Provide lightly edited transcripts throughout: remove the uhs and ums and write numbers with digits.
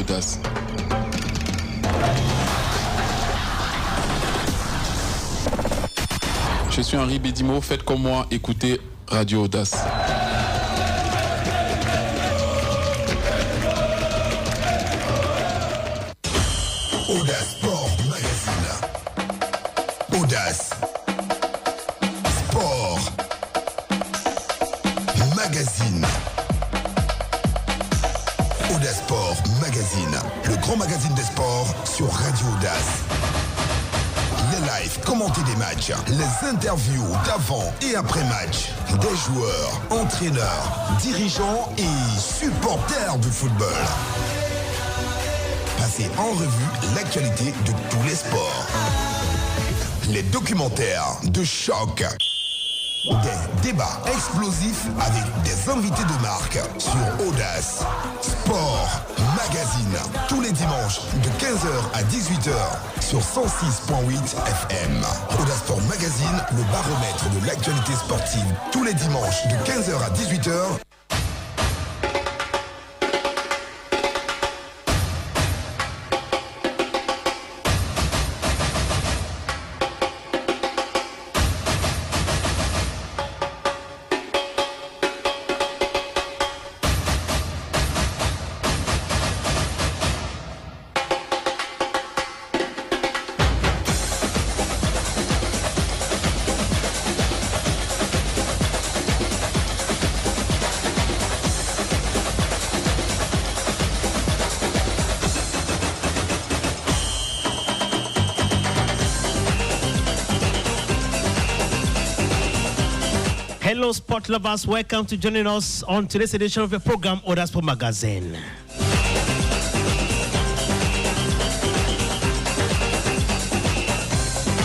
Audace. Je suis Henri Bédimo, faites comme moi, écoutez Radio Audace. Audace Sport Magazine. Audace Sport Magazine. Audace Sport Magazine, le grand magazine des sports sur Radio Audace. Les lives commentés des matchs, les interviews d'avant et après match, des joueurs, entraîneurs, dirigeants et supporters du football. Passez en revue l'actualité de tous les sports. Les documentaires de choc. Des débats explosifs avec des invités de marque sur Audace Sport Magazine. Tous les dimanches de 15h à 18h sur 106.8 FM. Audace Sport Magazine, le baromètre de l'actualité sportive. Tous les dimanches de 15h à 18h. Hello, sport lovers. Welcome to joining us on today's edition of the program, Audace Sport Magazine.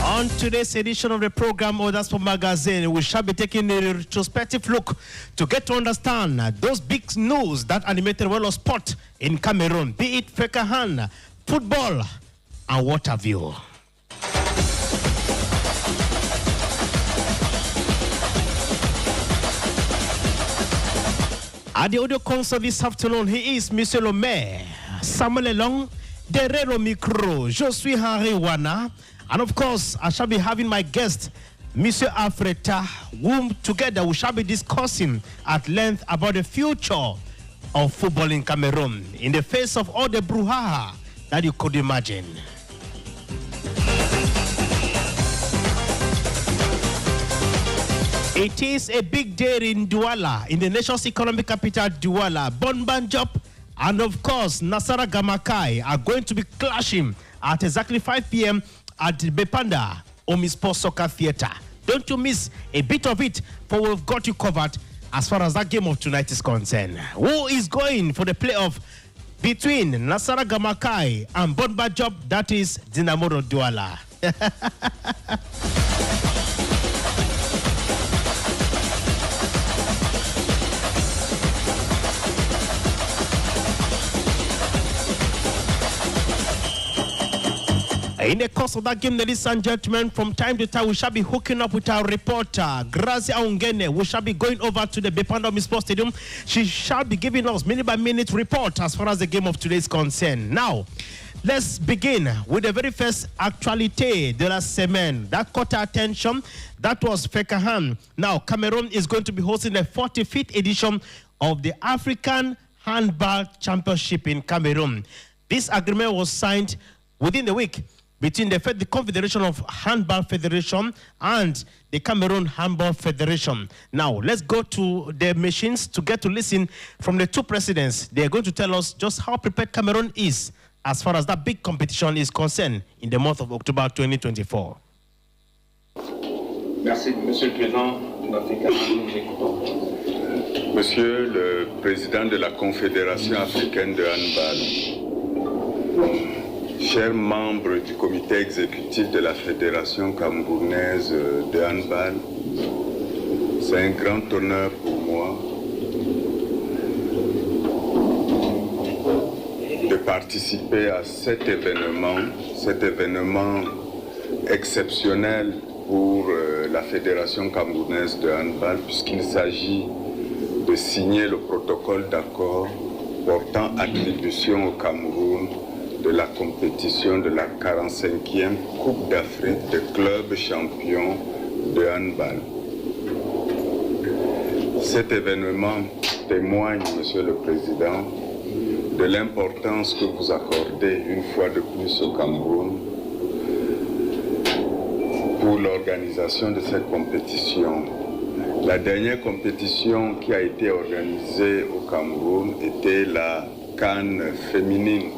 On today's edition of the program, Audace Sport Magazine, we shall be taking a retrospective look to get to understand those big news that animated world of sport in Cameroon, be it Fekahan, football, and what have you. At the audio console this afternoon, he is Monsieur le Maire, Samuel Elong, Derero Micro, je suis Henri Wana, and of course, I shall be having my guest, Monsieur Afrita, whom together we shall be discussing at length about the future of football in Cameroon, in the face of all the brouhaha that you could imagine. It is a big day in Douala, in the nation's economic capital, Douala. Bonbanjop and, of course, Nasara Gamakai are going to be clashing at exactly 5 p.m. at the Bepanda Omisport Soccer Theatre. Don't you miss a bit of it, for we've got you covered as far as that game of tonight is concerned. Who is going for the playoff between Nasara Gamakai and Bonbanjop? That is Dinamo Douala. In the course of that game, ladies and gentlemen, from time to time, we shall be hooking up with our reporter, Grazia Ungene. We shall be going over to the Bepanda Omisport Stadium. She shall be giving us minute-by-minute report as far as the game of today is concerned. Now, let's begin with the very first actualité de la semaine. That caught our attention. That was Fekahan. Now, Cameroon is going to be hosting the 45th edition of the African Handball Championship in Cameroon. This agreement was signed within the week between the Confederation of Handball Federation and the Cameroon Handball Federation. Now, let's go to the machines to get to listen from the two presidents. They are going to tell us just how prepared Cameroon is as far as that big competition is concerned in the month of October 2024. Merci, Monsieur le Président. Monsieur le Président de la Confédération africaine de handball, chers membres du comité exécutif de la Fédération camerounaise de handball, c'est un grand honneur pour moi de participer à cet événement exceptionnel pour la Fédération camerounaise de handball, puisqu'il s'agit de signer le protocole d'accord portant attribution au Cameroun de la compétition de la 45e Coupe d'Afrique des clubs champions de handball. Cet événement témoigne, Monsieur le Président, de l'importance que vous accordez une fois de plus au Cameroun pour l'organisation de cette compétition. La dernière compétition qui a été organisée au Cameroun était la CAN féminine.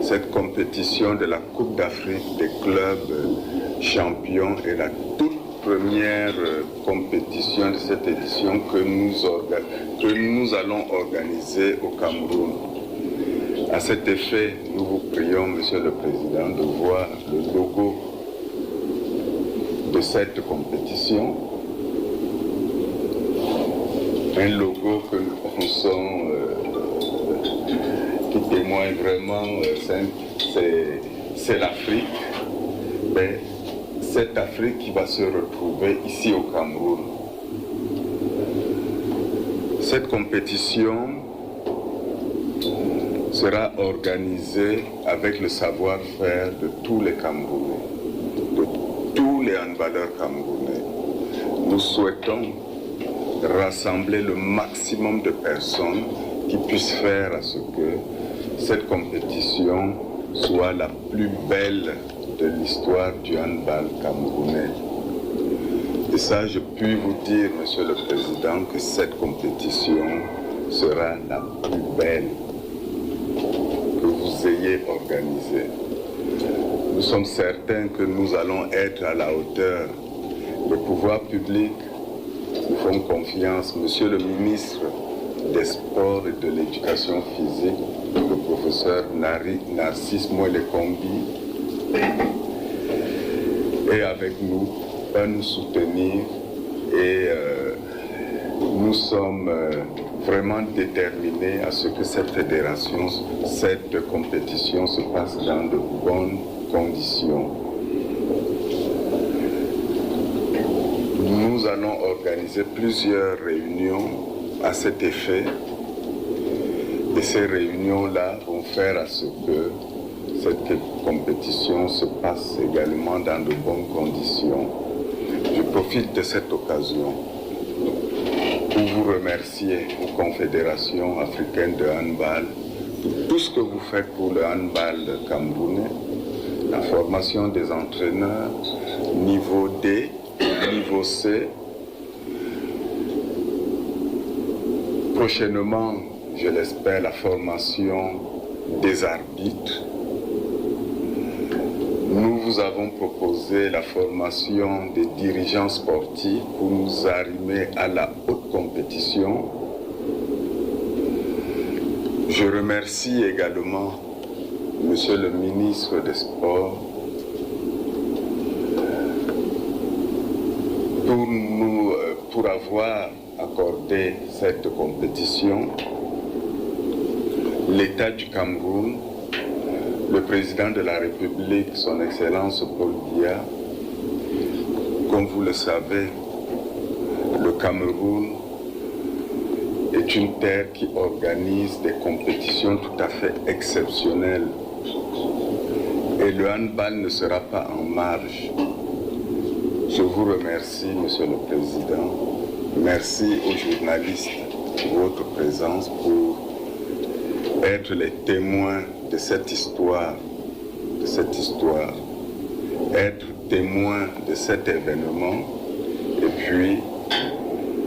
Cette compétition de la Coupe d'Afrique des clubs champions est la toute première compétition de cette édition que nous allons organiser au Cameroun. À cet effet, nous vous prions, Monsieur le Président, de voir le logo de cette compétition. Un logo que nous pensons qui témoigne vraiment, c'est l'Afrique. Mais cette Afrique qui va se retrouver ici au Cameroun. Cette compétition sera organisée avec le savoir-faire de tous les Camerounais, de tous les handballeurs camerounais. Nous souhaitons rassembler le maximum de personnes qui puissent faire à ce que cette compétition soit la plus belle de l'histoire du handball camerounais. Et ça, je puis vous dire, Monsieur le Président, que cette compétition sera la plus belle que vous ayez organisée. Nous sommes certains que nous allons être à la hauteur. Le pouvoir public nous font confiance. Monsieur le ministre des Sports et de l'Éducation physique, le professeur Narcisse Moelle-Kombi, est avec nous, va nous soutenir et nous sommes vraiment déterminés à ce que cette fédération, cette compétition se passe dans de bonnes conditions. Nous allons organiser plusieurs réunions à cet effet et ces réunions-là vont faire à ce que cette compétition se passe également dans de bonnes conditions. Je profite de cette occasion pour vous remercier, aux confédérations africaines de handball, pour tout ce que vous faites pour le handball camerounais, la formation des entraîneurs, niveau D, niveau C. Prochainement, je l'espère, la formation des arbitres. Nous vous avons proposé la formation des dirigeants sportifs pour nous arrimer à la haute compétition. Je remercie également Monsieur le ministre des Sports pour avoir accordé cette compétition. L'État du Cameroun, le président de la République, son Excellence Paul Biya, comme vous le savez, le Cameroun est une terre qui organise des compétitions tout à fait exceptionnelles. Et le handball ne sera pas en marge. Je vous remercie, Monsieur le Président. Merci aux journalistes pour votre présence, pour être les témoins de cette histoire, être témoin de cet événement, et puis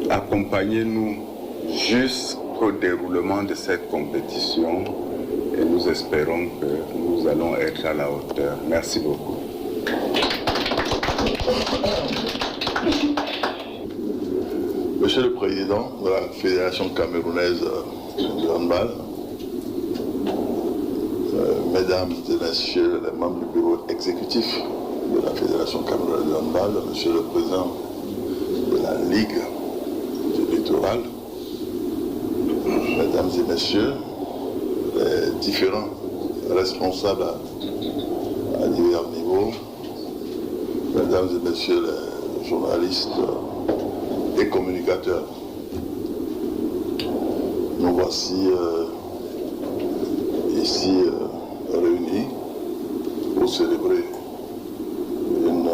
accompagnez-nous jusqu'au déroulement de cette compétition, et nous espérons que nous allons être à la hauteur. Merci beaucoup. Monsieur le Président de la Fédération camerounaise de handball, Mesdames et Messieurs les membres du bureau exécutif de la Fédération camerounaise de handball, Monsieur le Président de la Ligue du littoral, Mesdames et Messieurs les différents responsables à divers niveaux, Mesdames et Messieurs les journalistes et communicateurs. Nous voici ici réunis pour célébrer une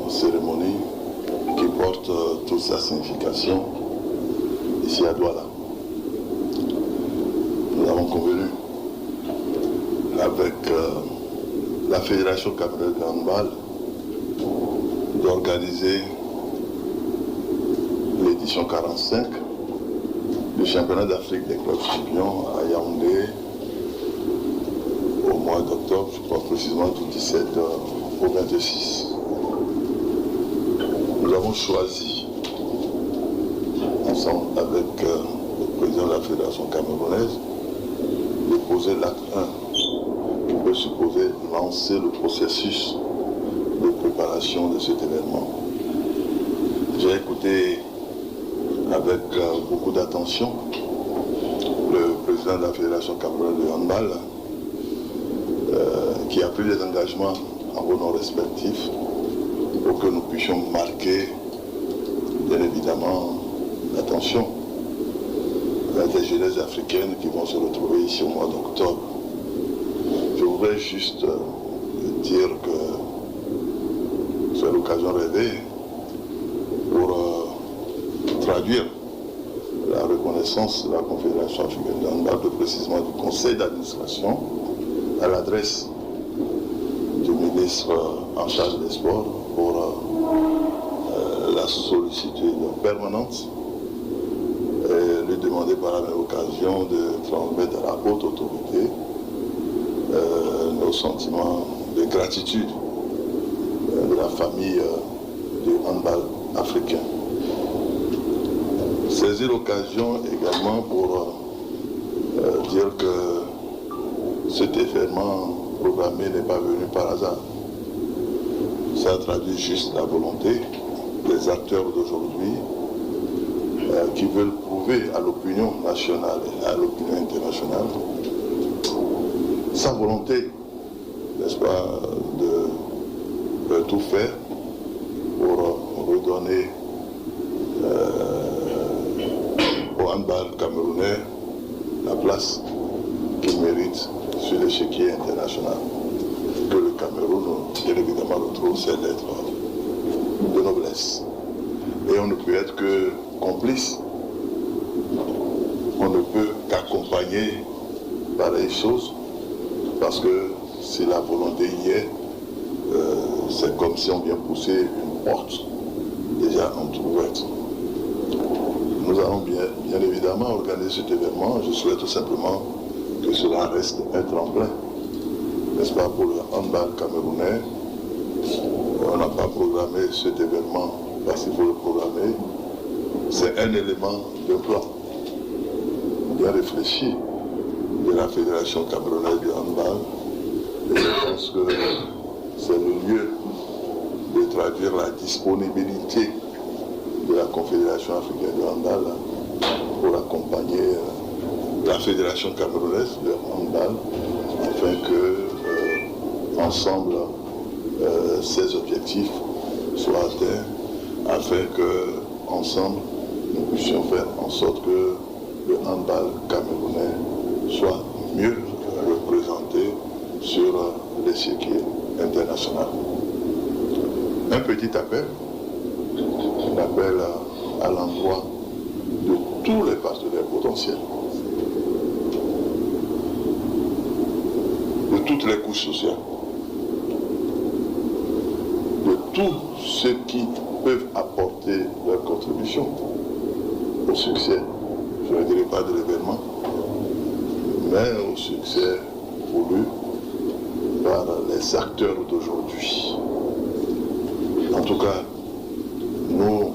cérémonie qui porte toute sa signification ici à Douala. Nous avons convenu avec la Fédération camerounaise de handball d'organiser l'édition 45 du championnat d'Afrique des clubs champions à Yaoundé au mois d'octobre, je crois précisément du 17 au 26. Nous avons choisi, ensemble avec le président de la Fédération camerounaise, de poser l'acte 1 qui peut supposer lancer le processus de préparation de cet événement. J'ai écouté avec beaucoup d'attention le président de la Fédération camerounaise de handball qui a pris des engagements en vos noms respectifs pour que nous puissions marquer bien évidemment l'attention des jeunesses africaines qui vont se retrouver ici au mois d'octobre. Je voudrais juste dire que c'est l'occasion rêvée pour traduire la reconnaissance de la Confédération africaine de handball, plus précisément du conseil d'administration, à l'adresse du ministre en charge des sports pour la sollicitude permanente et lui demander par la même occasion de transmettre à la haute autorité nos sentiments de gratitude de la famille du handball africain. Saisir l'occasion également pour dire que cet événement programmé n'est pas venu par hasard. Ça traduit juste la volonté des acteurs d'aujourd'hui qui veulent prouver à l'opinion nationale et à l'opinion internationale sa volonté, n'est-ce pas, de tout faire pour redonner au handball camerounais la place qu'il mérite sur l'échiquier international. Que le Cameroun, bien évidemment, retrouve ses lettres de noblesse. Et on ne peut être que complice. On ne peut qu'accompagner pareilles choses, parce que si la volonté y est, c'est comme si on vient pousser une porte déjà entrouverte. Nous allons bien évidemment organiser cet événement. Je souhaite tout simplement que cela reste un tremplin, n'est-ce pas, pour le handball camerounais. On n'a pas programmé cet événement parce qu'il faut le programmer. C'est un élément de plan bien réfléchi de la Fédération camerounaise de handball. Et je pense que c'est le lieu de traduire la disponibilité de la Confédération africaine de handball pour accompagner la Fédération camerounaise de handball afin que ensemble ces objectifs soient atteints, afin que ensemble nous puissions faire en sorte que le handball camerounais soit mieux représenté sur l'échiquier international. Un petit appel, un appel à l'endroit de tous les partenaires potentiels, de toutes les couches sociales, de tous ceux qui peuvent apporter leur contribution au succès, je ne dirais pas de l'événement, mais au succès voulu par les acteurs d'aujourd'hui. En tout cas, nous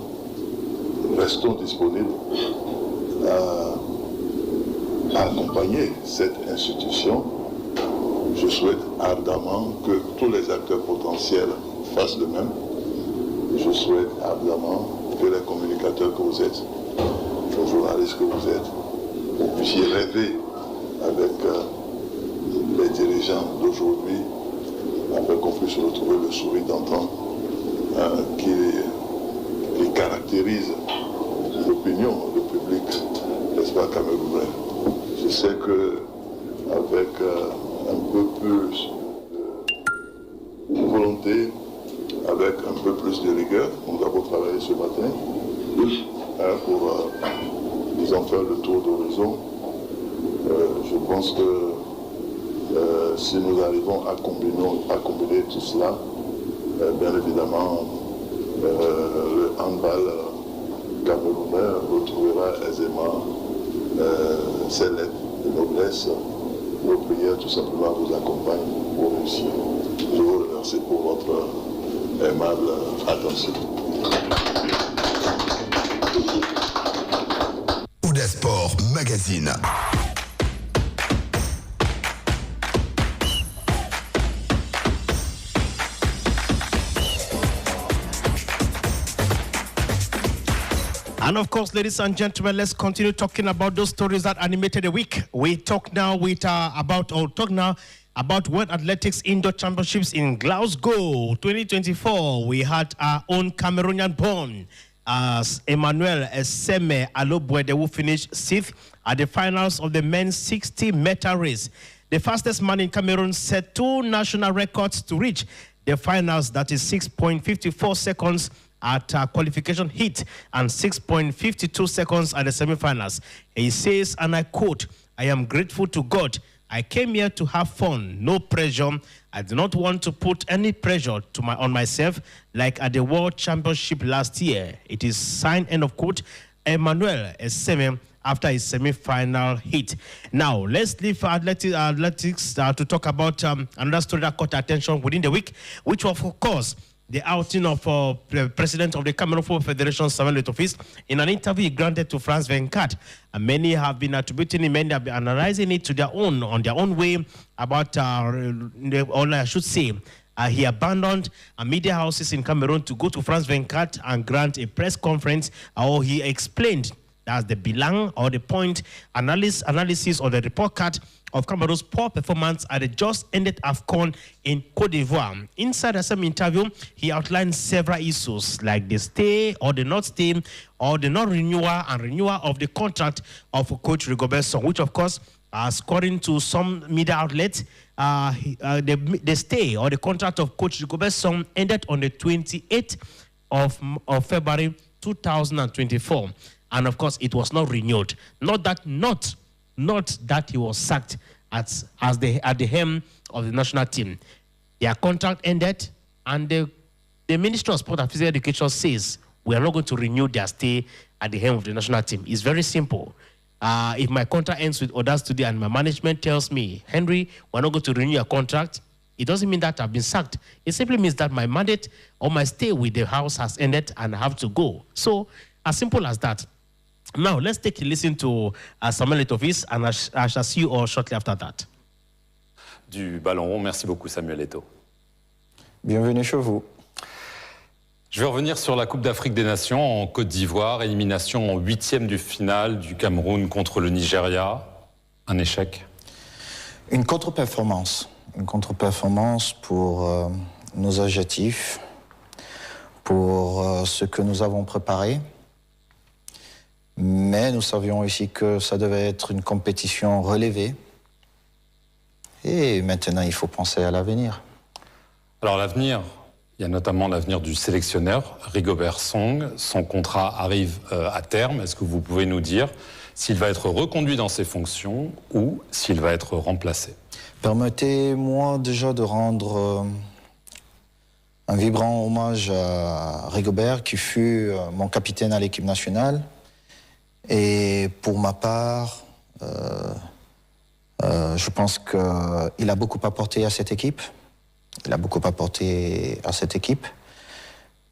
restons disponibles à accompagner cette institution. Je souhaite ardemment que tous les acteurs potentiels fassent de même. Je souhaite ardemment que les communicateurs que vous êtes, les journalistes que vous êtes, vous puissiez rêver avec les dirigeants d'aujourd'hui, afin qu'on puisse retrouver le sourire d'antan qui caractérise l'opinion, le public, n'est-ce pas, camerounais. sais que avec un peu plus de volonté, avec un peu plus de rigueur, nous avons travaillé ce matin pour, disons, faire le tour d'horizon. Je pense que si nous arrivons à combiner tout cela, bien évidemment, le handball camerounais retrouvera aisément ses lettres de noblesse. Nos prières tout simplement vous accompagnent pour réussir. Je vous remercie pour votre aimable attention. Audace Sport Magazine. And of course, ladies and gentlemen, let's continue talking about those stories that animated the week. We talk now about World Athletics Indoor Championships in Glasgow 2024. We had our own Cameroonian born as Emmanuel Eseme Alobwede, who finished 6th at the finals of the men's 60-meter race. The fastest man in Cameroon set 2 national records to reach the finals, that is 6.54 seconds at qualification heat and 6.52 seconds at the semifinals. He says, and I quote, "I am grateful to God. I came here to have fun, no pressure. I do not want to put any pressure on myself like at the World Championship last year." It is signed, end of quote, Emmanuel Eseme after his semi-final hit. Now, let's leave athletics to talk about another story that caught attention within the week, which was, of course, the outing of the president of the Cameroon Football Federation, Samuel Eto'o, in an interview he granted to France 24. And many have been attributing it, many have been analyzing it on their own way about, or I should say, he abandoned media houses in Cameroon to go to France 24 and grant a press conference, or he explained that's the bilan or the point analysis or the report card of Cameroon's poor performance at the just ended AUCUN in Côte d'Ivoire. Inside the same interview, he outlined several issues like the stay or the not stay or the non-renewal and renewal of the contract of Coach Rigobert Song, which of course, according to some media outlets, the stay or the contract of Coach Rigobert Song ended on the 28th of February 2024. And of course, it was not renewed. Not that he was sacked at the helm of the national team. Their contract ended, and the Ministry of Sport and Physical Education says we are not going to renew their stay at the helm of the national team. It's very simple. If my contract ends with Audace today and my management tells me, Henry, we're not going to renew your contract, it doesn't mean that I've been sacked. It simply means that my mandate or my stay with the house has ended and I have to go. So, as simple as that. Now, let's take a listen to Samuel Eto'o, and I shall see you all shortly after that. Du ballon rond, merci beaucoup Samuel Eto'o. Bienvenue chez vous. Je vais revenir sur la Coupe d'Afrique des Nations en Côte d'Ivoire, élimination en 8e du final du Cameroun contre le Nigeria. Un échec. Une contre-performance. Une contre-performance pour nos adjectifs, pour ce que nous avons préparé. Mais nous savions aussi que ça devait être une compétition relevée. Et maintenant, il faut penser à l'avenir. Alors l'avenir, il y a notamment l'avenir du sélectionneur, Rigobert Song. Son contrat arrive à terme. Est-ce que vous pouvez nous dire s'il va être reconduit dans ses fonctions ou s'il va être remplacé? Permettez-moi déjà de rendre un vibrant hommage à Rigobert, qui fut mon capitaine à l'équipe nationale. Et pour ma part, je pense qu'il a beaucoup apporté à cette équipe.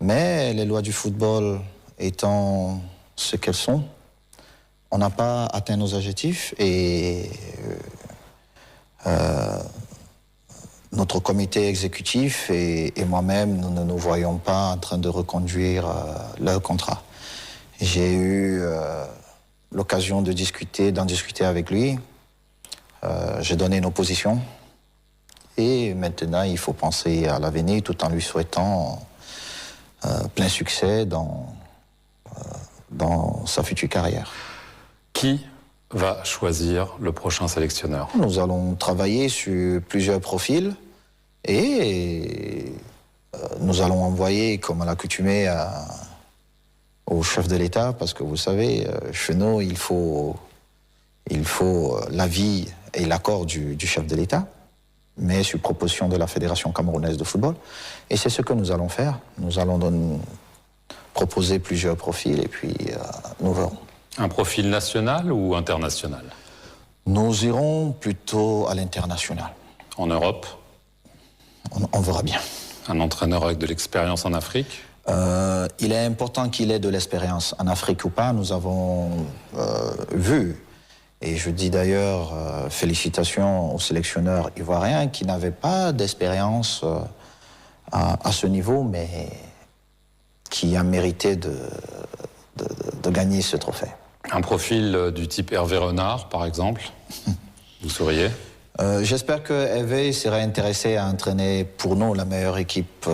Mais les lois du football étant ce qu'elles sont, on n'a pas atteint nos objectifs et notre comité exécutif et moi-même, nous ne nous voyons pas en train de reconduire leur contrat. J'ai eu l'occasion d'en discuter avec lui. J'ai donné nos positions. Et maintenant, il faut penser à l'avenir tout en lui souhaitant plein succès dans sa future carrière. Qui va choisir le prochain sélectionneur? Nous allons travailler sur plusieurs profils et nous allons envoyer, comme à l'accoutumée, au chef de l'État, parce que vous savez, chez nous, il faut l'avis et l'accord du chef de l'État, mais sur proposition de la Fédération camerounaise de football. Et c'est ce que nous allons faire. Nous allons proposer plusieurs profils et puis nous verrons. Un profil national ou international? Nous irons plutôt à l'international. En Europe? On verra bien. Un entraîneur avec de l'expérience en Afrique? Il est important qu'il ait de l'expérience en Afrique ou pas. Nous avons vu, et je dis d'ailleurs félicitations aux sélectionneurs ivoiriens qui n'avaient pas d'expérience à ce niveau, mais qui a mérité de gagner ce trophée. Un profil du type Hervé Renard, par exemple? Vous sauriez? J'espère que Hervé serait intéressé à entraîner pour nous la meilleure équipe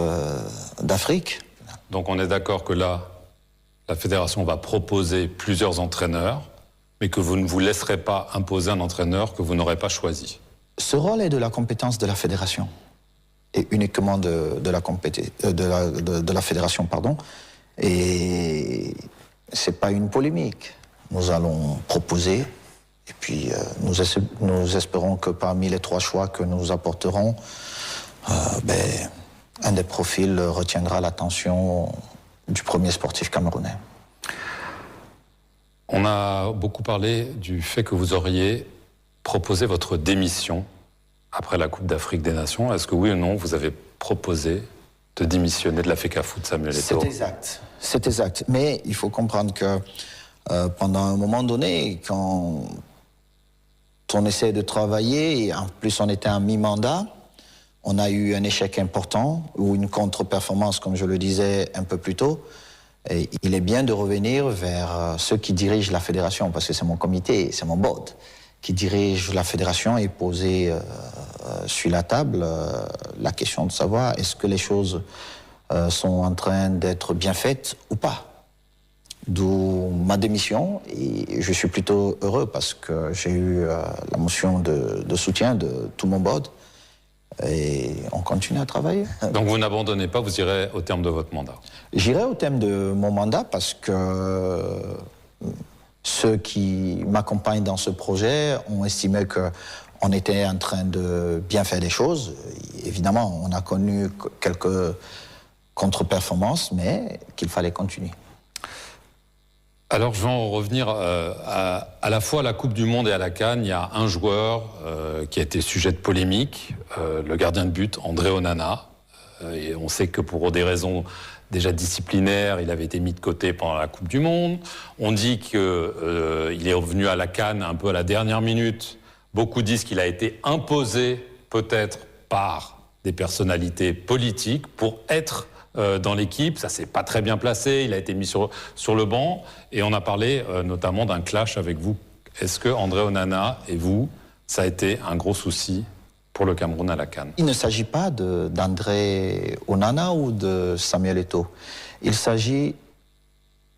d'Afrique. Donc on est d'accord que là, la fédération va proposer plusieurs entraîneurs, mais que vous ne vous laisserez pas imposer un entraîneur que vous n'aurez pas choisi. Ce rôle est de la compétence de la fédération, et uniquement de la fédération, pardon. Et c'est pas une polémique. Nous allons proposer, et puis nous espérons que parmi les 3 choix que nous apporterons, un des profils retiendra l'attention du premier sportif camerounais. On a beaucoup parlé du fait que vous auriez proposé votre démission après la Coupe d'Afrique des Nations. Est-ce que oui ou non, vous avez proposé de démissionner de la FECAFOOT, Samuel Eto'o? C'est exact. C'est exact. Mais il faut comprendre que pendant un moment donné, quand on essaie de travailler, et en plus on était en mi-mandat, on a eu un échec important ou une contre-performance, comme je le disais un peu plus tôt. Et il est bien de revenir vers ceux qui dirigent la fédération, parce que c'est mon comité, c'est mon board qui dirige la fédération, et poser sur la table la question de savoir est-ce que les choses sont en train d'être bien faites ou pas. D'où ma démission, et je suis plutôt heureux parce que j'ai eu la motion de soutien de tout mon board. Et on continue à travailler. Donc vous n'abandonnez pas, vous irez au terme de votre mandat? J'irai au terme de mon mandat parce que ceux qui m'accompagnent dans ce projet ont estimé qu'on était en train de bien faire des choses. Évidemment, on a connu quelques contre-performances, mais qu'il fallait continuer. Alors, je vais en revenir à la fois à la Coupe du Monde et à la CAN. Il y a un joueur qui a été sujet de polémique, le gardien de but, André Onana. Et on sait que pour des raisons déjà disciplinaires, il avait été mis de côté pendant la Coupe du Monde. On dit qu'il est revenu à la CAN un peu à la dernière minute. Beaucoup disent qu'il a été imposé peut-être par des personnalités politiques pour être dans l'équipe. Ça s'est pas très bien placé, il a été mis sur le banc, et on a parlé notamment d'un clash avec vous. Est-ce que André Onana et vous, ça a été un gros souci pour le Cameroun à la CAN? Il ne s'agit pas d'André Onana ou de Samuel Eto'o. Il s'agit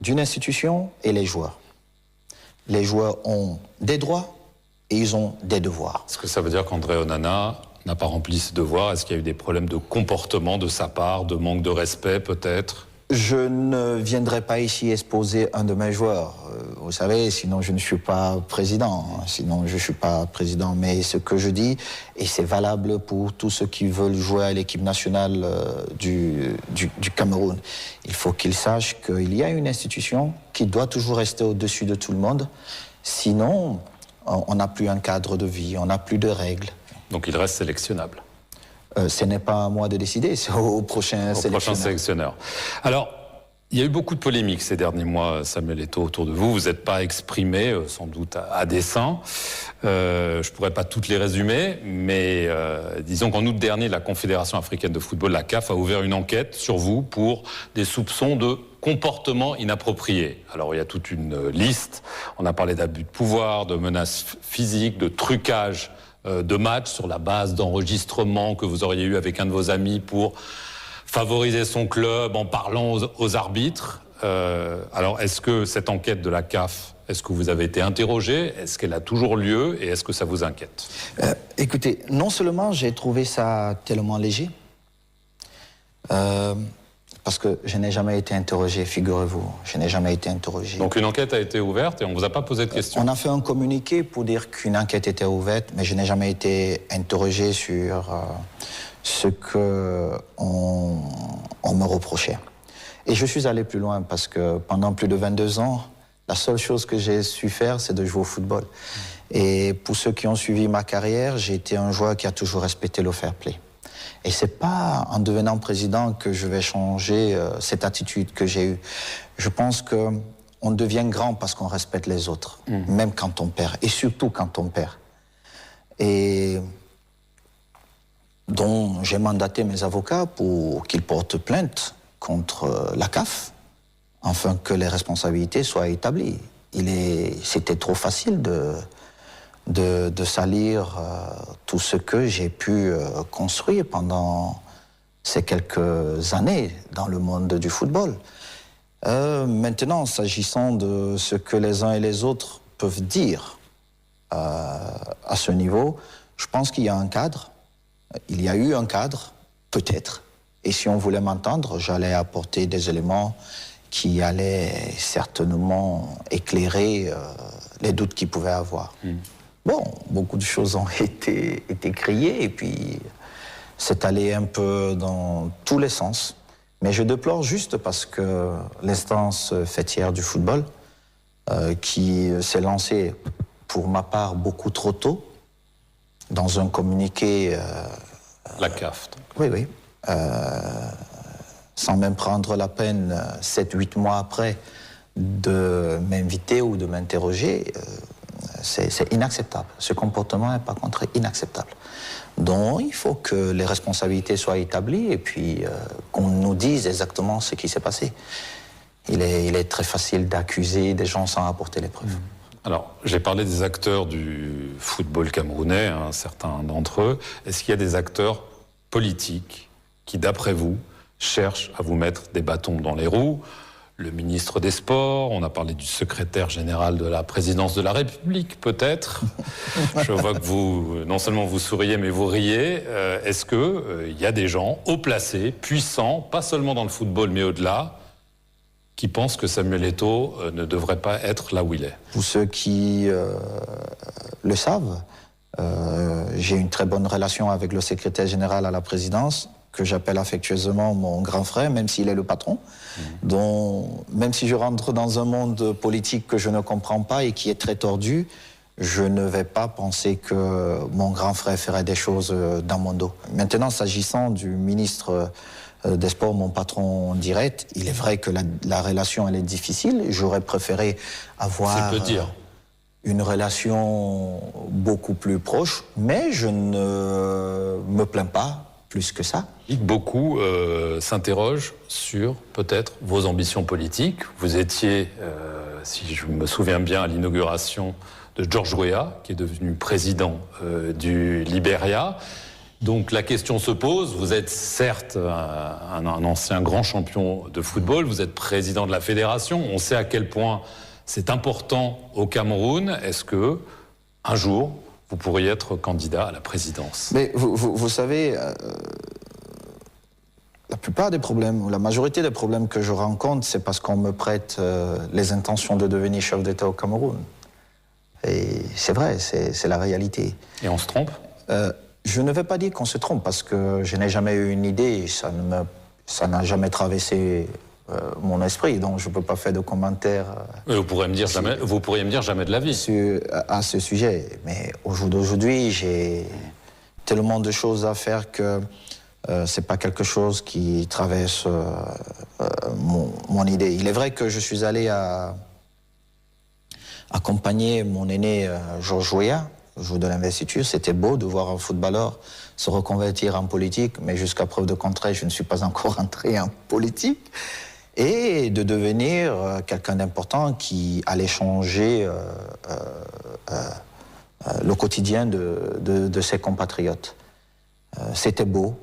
d'une institution et les joueurs. Les joueurs ont des droits et ils ont des devoirs. Est-ce que ça veut dire qu'André Onana n'a pas rempli ses devoirs? Est-ce qu'il y a eu des problèmes de comportement de sa part, de manque de respect peut-être? Je ne viendrai pas ici exposer un de mes joueurs. Vous savez, sinon je ne suis pas président. Mais ce que je dis, et c'est valable pour tous ceux qui veulent jouer à l'équipe nationale du Cameroun, il faut qu'ils sachent qu'il y a une institution qui doit toujours rester au-dessus de tout le monde. Sinon, on n'a plus un cadre de vie, on n'a plus de règles. Donc il reste sélectionnable? Ce n'est pas à moi de décider, c'est au prochain sélectionneur. Alors, il y a eu beaucoup de polémiques ces derniers mois, Samuel Eto'o, autour de vous. Vous n'êtes pas exprimé, sans doute à dessein. Je ne pourrais pas toutes les résumer, mais disons qu'en août dernier, la Confédération africaine de football, la CAF, a ouvert une enquête sur vous pour des soupçons de comportement inapproprié. Alors, il y a toute une liste. On a parlé d'abus de pouvoir, de menaces physiques, de trucage de matchs sur la base d'enregistrements que vous auriez eu avec un de vos amis pour favoriser son club en parlant aux arbitres. Alors, est-ce que cette enquête de la CAF, est-ce que vous avez été interrogé? Est-ce qu'elle a toujours lieu? Et est-ce que ça vous inquiète? Écoutez, non seulement j'ai trouvé ça tellement léger, parce que je n'ai jamais été interrogé, figurez-vous, je n'ai jamais été interrogé. Donc une enquête a été ouverte et on ne vous a pas posé de questions? On a fait un communiqué pour dire qu'une enquête était ouverte, mais je n'ai jamais été interrogé sur ce qu'on me reprochait. Et je suis allé plus loin parce que pendant plus de 22 ans, la seule chose que j'ai su faire, c'est de jouer au football. Et pour ceux qui ont suivi ma carrière, j'ai été un joueur qui a toujours respecté le fair play. Et c'est pas en devenant président que je vais changer cette attitude que j'ai eue. Je pense qu'on devient grand parce qu'on respecte les autres, même quand on perd, et surtout quand on perd. Et donc j'ai mandaté mes avocats pour qu'ils portent plainte contre la CAF, afin que les responsabilités soient établies. C'était trop facile de salir tout ce que j'ai pu construire pendant ces quelques années dans le monde du football. Maintenant, s'agissant de ce que les uns et les autres peuvent dire à ce niveau, je pense qu'il y a un cadre. Il y a eu un cadre, peut-être. Et si on voulait m'entendre, j'allais apporter des éléments qui allaient certainement éclairer les doutes qu'il pouvait avoir. Bon, beaucoup de choses ont été criées et puis c'est allé un peu dans tous les sens. Mais je déplore juste parce que l'instance fêtière du football, qui s'est lancée pour ma part beaucoup trop tôt, dans un communiqué... la CAF. Donc. Oui, oui. Sans même prendre la peine, 7-8 mois après, de m'inviter ou de m'interroger, c'est inacceptable. Ce comportement est par contre inacceptable. Donc il faut que les responsabilités soient établies et puis qu'on nous dise exactement ce qui s'est passé. Il est très facile d'accuser des gens sans apporter les preuves. Alors, j'ai parlé des acteurs du football camerounais, certains d'entre eux. Est-ce qu'il y a des acteurs politiques qui, d'après vous, cherchent à vous mettre des bâtons dans les roues? Le ministre des Sports, on a parlé du secrétaire général de la présidence de la République, peut-être. Je vois que vous, non seulement vous souriez, mais vous riez. Est-ce qu'il y a des gens haut placés, puissants, pas seulement dans le football, mais au-delà, qui pensent que Samuel Eto'o ne devrait pas être là où il est? Pour ceux qui le savent, j'ai une très bonne relation avec le secrétaire général à la présidence, que j'appelle affectueusement mon grand frère, même s'il est le patron. Donc, même si je rentre dans un monde politique que je ne comprends pas et qui est très tordu, je ne vais pas penser que mon grand frère ferait des choses dans mon dos. Maintenant, s'agissant du ministre des Sports, mon patron direct, il est vrai que la relation elle est difficile. J'aurais préféré avoir une relation beaucoup plus proche, mais je ne me plains pas plus que ça. Beaucoup s'interrogent sur peut-être vos ambitions politiques. Vous étiez, si je me souviens bien, à l'inauguration de George Weah, qui est devenu président du Libéria. Donc la question se pose, vous êtes certes un ancien grand champion de football, vous êtes président de la fédération, on sait à quel point c'est important au Cameroun. Est-ce que, un jour, vous pourriez être candidat à la présidence? Mais vous savez, la plupart des problèmes, ou la majorité des problèmes que je rencontre, c'est parce qu'on me prête les intentions de devenir chef d'État au Cameroun. Et c'est vrai, c'est la réalité. Et on se trompe? Je ne vais pas dire qu'on se trompe, parce que je n'ai jamais eu une idée, ça n'a jamais traversé mon esprit, donc je ne peux pas faire de commentaires. Vous pourriez me dire jamais de la vie. À ce sujet. Mais au jour d'aujourd'hui, j'ai tellement de choses à faire que c'est pas quelque chose qui traverse mon idée. Il est vrai que je suis allé accompagner mon aîné George Weah, le jour de l'investiture. C'était beau de voir un footballeur se reconvertir en politique, mais jusqu'à preuve de contraire, je ne suis pas encore entré en politique. Et de devenir quelqu'un d'important qui allait changer le quotidien de ses compatriotes. C'était beau,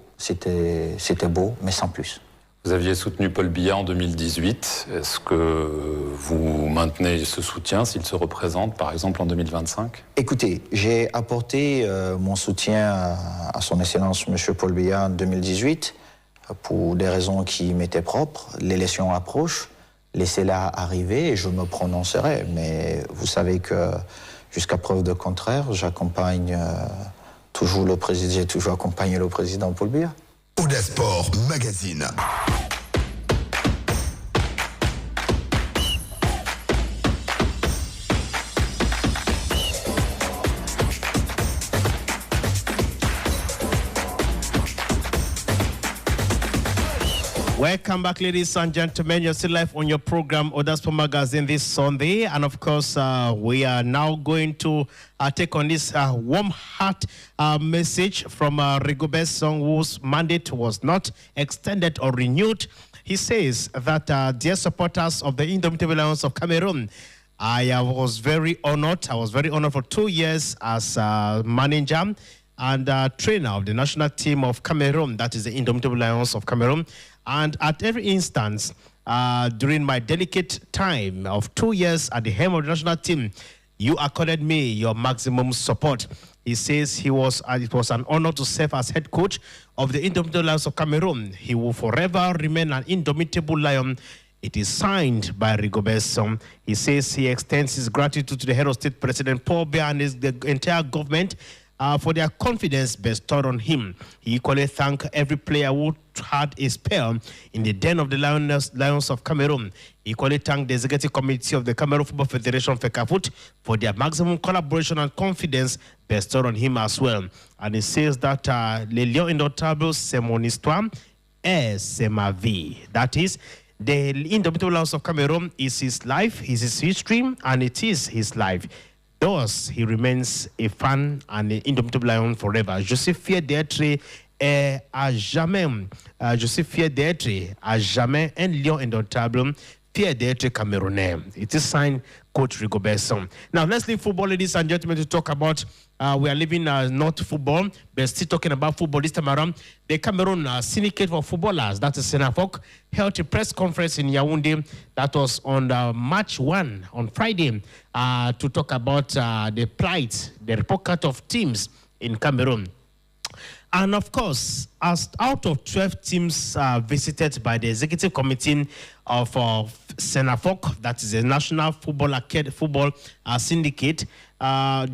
mais sans plus. Vous aviez soutenu Paul Biya en 2018. Est-ce que vous maintenez ce soutien s'il se représente, par exemple, en 2025 ? Écoutez, j'ai apporté mon soutien à son Excellence M. Paul Biya en 2018 pour des raisons qui m'étaient propres. L'élection approche, laissez-la arriver et je me prononcerai. Mais vous savez que jusqu'à preuve de contraire, j'accompagne toujours le président, j'ai toujours accompagné le président Paul Biya. Audace Sport Magazine. Welcome back, ladies and gentlemen. You're still live on your program, Audace Sport Magazine, this Sunday. And of course, we are now going to take on this warm heart message from Rigobert Song, whose mandate was not extended or renewed. He says that, dear supporters of the Indomitable Lions of Cameroon, I was very honored. I was very honored for 2 years as manager and trainer of the national team of Cameroon, that is the Indomitable Lions of Cameroon. And at every instance, during my delicate time of 2 years at the helm of the national team, you accorded me your maximum support. He says it was an honor to serve as head coach of the Indomitable Lions of Cameroon. He will forever remain an indomitable lion. It is signed by Rigobert Song. He says he extends his gratitude to the head of state, President Paul Biya, and the entire government for their confidence bestowed on him. He equally thanked every player who had a spell in the den of the Lions of Cameroon. He equally thanked the Executive Committee of the Cameroon Football Federation, FECAFOOT, for their maximum collaboration and confidence bestowed on him as well. And he says that les lions indomptables, c'est mon histoire et c'est ma vie. That is, the Indomitable Lions of Cameroon is his life, is his history, and it is his life. Thus, he remains a fan and an indomitable lion forever. Je suis fier d'être à jamais. Je suis fier d'être à jamais un lion indomptable, fier d'être Camerounais. It is signed Coach Rigobert Song. Now, let's leave football, ladies and gentlemen, to talk about. We are leaving not football, but still talking about football this time around. The Cameroon Syndicate for Footballers, that is Senafok, held a press conference in Yaoundé that was on March 1, on Friday, to talk about the plight, the report card of teams in Cameroon. And of course, as out of 12 teams visited by the executive committee of Senafok, that is a national football syndicate,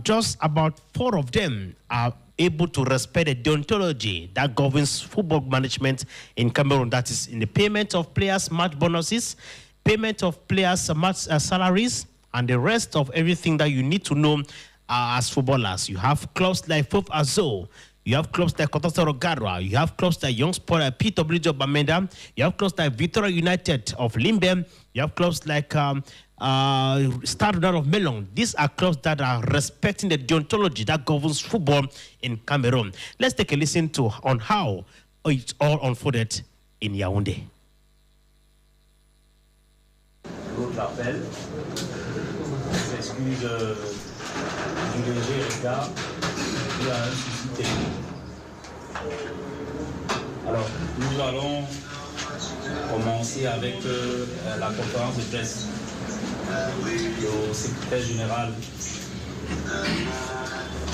just about 4 of them are able to respect the deontology that governs football management in Cameroon. That is in the payment of players' match bonuses, payment of players' match salaries, and the rest of everything that you need to know as footballers. You have clubs like Fof Azo. You have clubs like Kotasa Rogarwa. You have clubs like Young Sport, PWJ Bamenda. You have clubs like Victoria United of Limbe. You have clubs like Stade of Melon. These are clubs that are respecting the deontology that governs football in Cameroon. Let's take a listen on how it all unfolded in Yaoundé. L'autre appel s'excuse du léger retard. Il y a un souci technique. Alors, nous allons commencer avec la conférence de presse. Le secrétaire général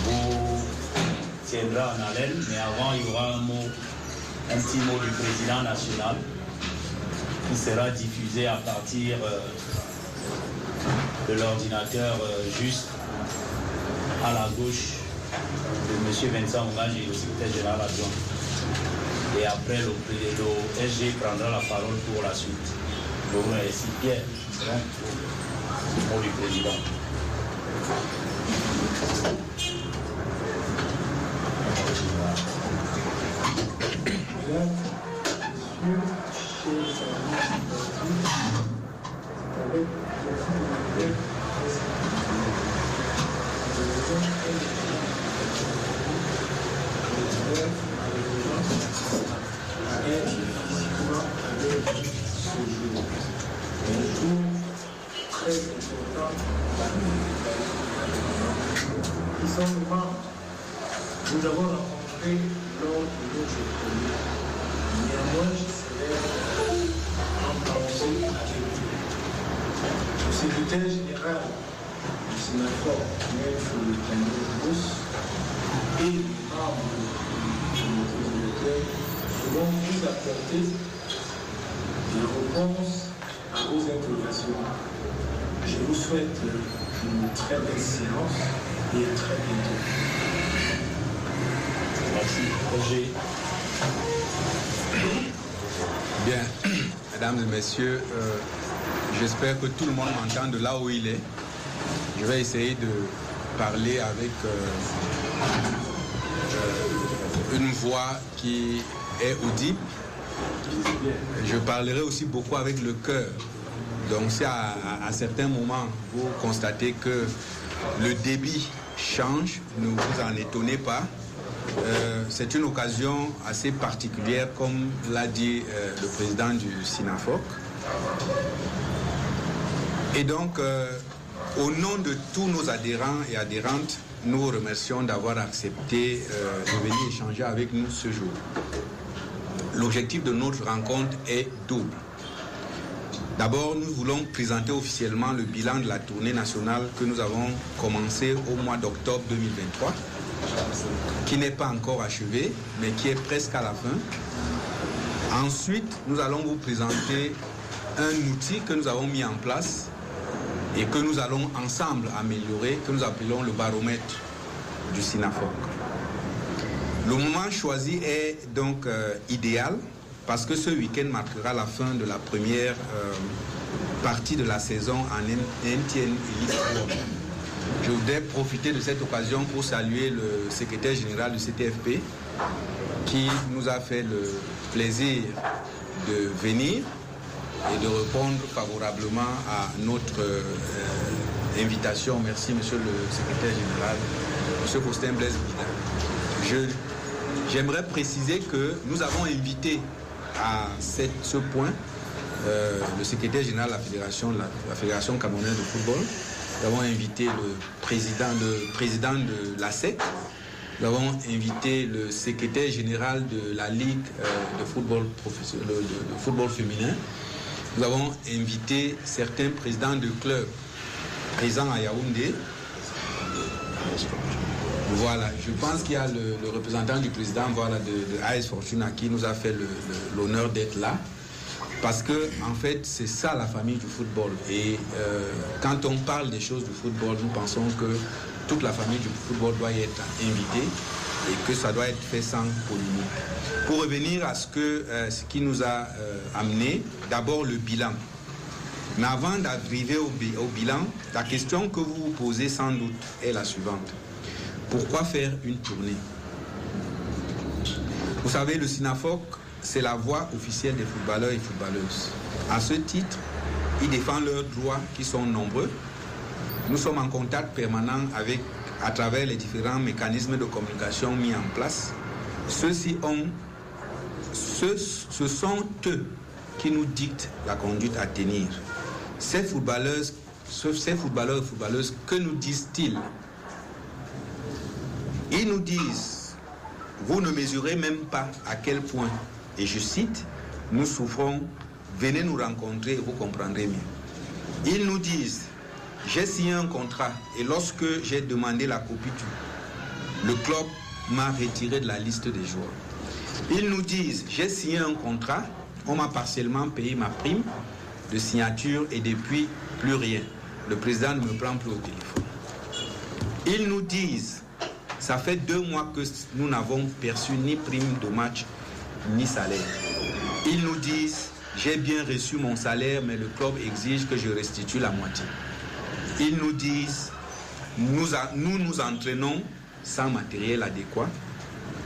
vous tiendra en haleine, mais avant, il y aura un petit mot du président national qui sera diffusé à partir de l'ordinateur juste à la gauche de M. Vincent Oungage, le secrétaire général adjoint. Et après, le SG prendra la parole pour la suite. Donc, merci Pierre, au mot du président. Nous avons rencontré lors de notre premier. Néanmoins, je serai secrétaire général du Sénateur, maître NOUS, et les membres du comité directeur vont vous apporter des réponses à vos interrogations. Je vous souhaite une très belle séance et à très bientôt. Merci. Bien, mesdames et messieurs, j'espère que tout le monde m'entend de là où il est. Je vais essayer de parler avec une voix qui est audible. Je parlerai aussi beaucoup avec le cœur. Donc si à certains moments vous constatez que le débit change, ne vous en étonnez pas. C'est une occasion assez particulière, comme l'a dit le président du SINAFOC. Et donc, au nom de tous nos adhérents et adhérentes, nous vous remercions d'avoir accepté de venir échanger avec nous ce jour. L'objectif de notre rencontre est double. D'abord, nous voulons présenter officiellement le bilan de la tournée nationale que nous avons commencé au mois d'octobre 2023, qui n'est pas encore achevé, mais qui est presque à la fin. Ensuite, nous allons vous présenter un outil que nous avons mis en place et que nous allons ensemble améliorer, que nous appelons le baromètre du SINAFOC. Le moment choisi est donc idéal, parce que ce week-end marquera la fin de la première partie de la saison en NTN Elite Football. Je voudrais profiter de cette occasion pour saluer le secrétaire général du CTFP qui nous a fait le plaisir de venir et de répondre favorablement à notre invitation. Merci, monsieur le secrétaire général, monsieur Faustin Blaise Bida. J'aimerais préciser que nous avons invité à ce point le secrétaire général de la Fédération camerounaise de football. Nous avons invité le président de l'ASEC. Nous avons invité le secrétaire général de la Ligue de football professionnel, de football féminin. Nous avons invité certains présidents de clubs présents à Yaoundé. Voilà, je pense qu'il y a le représentant du président de AS Fortuna qui nous a fait l'honneur d'être là. Parce que, en fait, c'est ça la famille du football. Et quand on parle des choses du football, nous pensons que toute la famille du football doit y être invitée et que ça doit être fait sans polémique. Pour revenir à ce qui nous a amené, d'abord le bilan. Mais avant d'arriver au bilan, la question que vous vous posez sans doute est la suivante. Pourquoi faire une tournée? Vous savez, le SINAFOC, c'est la voix officielle des footballeurs et footballeuses. À ce titre, ils défendent leurs droits qui sont nombreux. Nous sommes en contact permanent à travers les différents mécanismes de communication mis en place. Ce sont eux qui nous dictent la conduite à tenir. Ces footballeurs et footballeuses, que nous disent-ils? Ils nous disent, vous ne mesurez même pas à quel point, et je cite, nous souffrons, venez nous rencontrer et vous comprendrez mieux. Ils nous disent, j'ai signé un contrat et lorsque j'ai demandé la copie, le club m'a retiré de la liste des joueurs. Ils nous disent, j'ai signé un contrat, on m'a partiellement payé ma prime de signature et depuis plus rien. Le président ne me prend plus au téléphone. Ils nous disent, ça fait 2 mois que nous n'avons perçu ni prime de match, ni salaire. Ils nous disent, j'ai bien reçu mon salaire, mais le club exige que je restitue la moitié. Ils nous disent, nous nous entraînons sans matériel adéquat.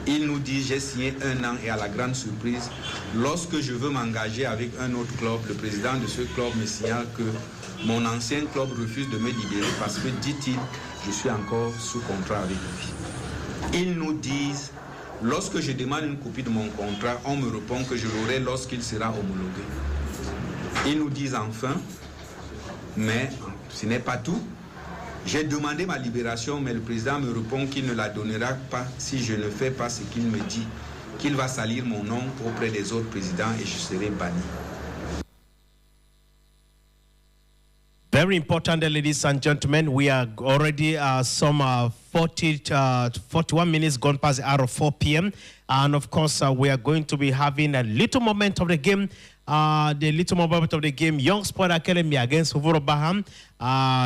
Ils nous disent, j'ai signé 1 an et à la grande surprise, lorsque je veux m'engager avec un autre club, le président de ce club me signale que mon ancien club refuse de me libérer parce que, dit-il, je suis encore sous contrat avec lui. Ils nous disent, lorsque je demande une copie de mon contrat, on me répond que je l'aurai lorsqu'il sera homologué. Ils nous disent enfin, mais ce n'est pas tout. J'ai demandé ma libération, mais le président me répond qu'il ne la donnera pas si je ne fais pas ce qu'il me dit, qu'il va salir mon nom auprès des autres présidents et je serai banni. Very important, ladies and gentlemen. We are already some 41 minutes gone past the hour of 4 p.m. And of course, we are going to be having a little moment of the game. Young Sport Academy against Uvuro Baham,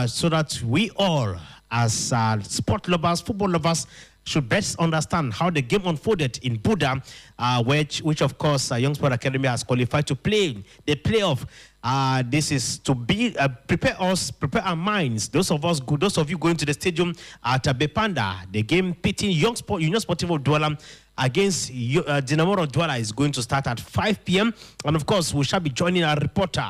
so that we all, as sport lovers, football lovers, should best understand how the game unfolded in Buda, which of course Young Sport Academy has qualified to play the playoff. This is to be prepare our minds. Those of you going to the stadium at Bepanda, the game pitting Union Sportivo Douala against Dinamo Douala is going to start at 5 p.m. And of course, we shall be joining our reporter,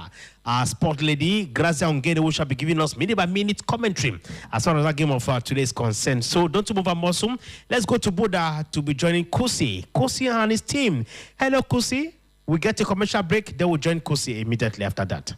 sport lady Grazia Ongene, who shall be giving us minute by minute commentary as far as that game of today's concerned. So don't move on, Mosum. Let's go to Buda to be joining Kusi and his team. Hello, Kusi. We get a commercial break, then we'll join Kusi immediately after that.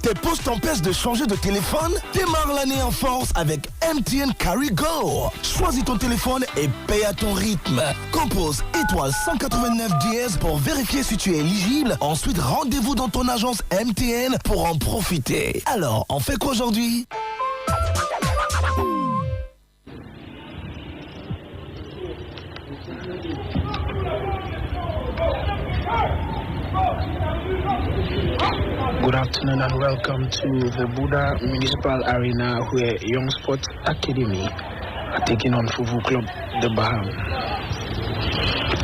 Tes postes t'empêchent de changer de téléphone? Démarre l'année en force avec MTN Carry Go. Choisis ton téléphone et paye à ton rythme. Compose étoile 189 dièse pour vérifier si tu es éligible. Ensuite, rendez-vous dans ton agence MTN pour en profiter. Alors, on fait quoi aujourd'hui? Good afternoon and welcome to the Buda Municipal Arena where Young Sports Academy are taking on Fufu Club the Baham.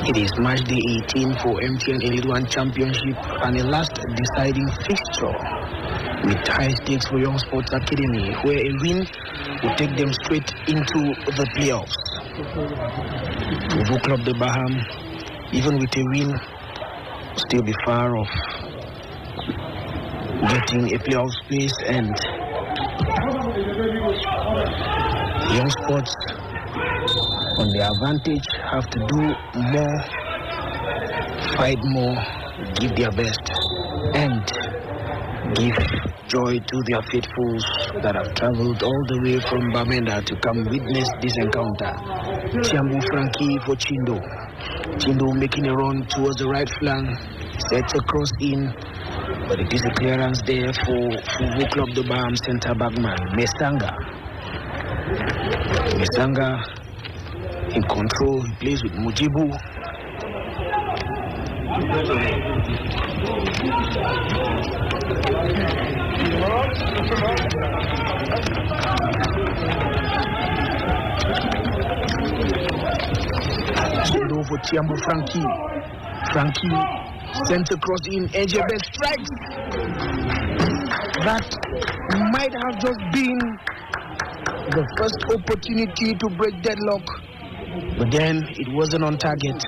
It is match day 18 for MTN Elite One Championship and a last deciding fixture with high stakes for Young Sports Academy where a win will take them straight into the playoffs. Fufu Club the Baham, even with a win, will still be far off getting a playoff space, and Young Sports on the advantage have to do more, fight more, give their best, and give joy to their faithfuls that have traveled all the way from Bamenda to come witness this encounter. Tiambu Frankie for Chindo. Chindo making a run towards the right flank, sets a cross in, but it is a clearance there for Fufu Club the Baham center backman, Mesanga in control, he plays with Mujibu. Chindo for Tiambu Frankie center cross in, Ejebe strikes. That might have just been the first opportunity to break deadlock, but then it wasn't on target.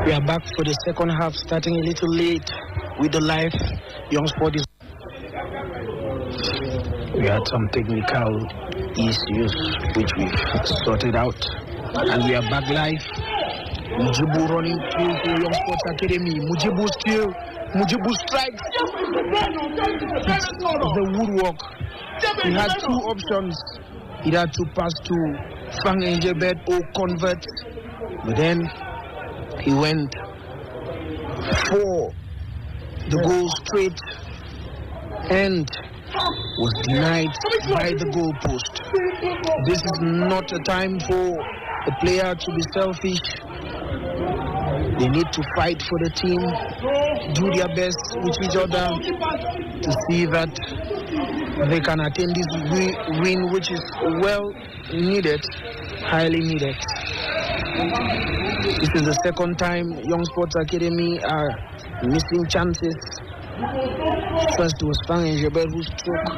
We are back for the second half, starting a little late with the live Young Sport. We had some technical issues which we've sorted out, and we are back live. Mujibu running through to Young Sports Academy. Mujibu strikes. It's the woodwork. He had two options. He had to pass to Fang Enjebet or convert, but then he went for the goal straight and was denied by the goalpost. This is not a time for a player to be selfish. They need to fight for the team, do their best with each other to see that they can attain this win, which is well needed, highly needed. This is the second time Young Sports Academy are missing chances. First was Fang Enjebet who struck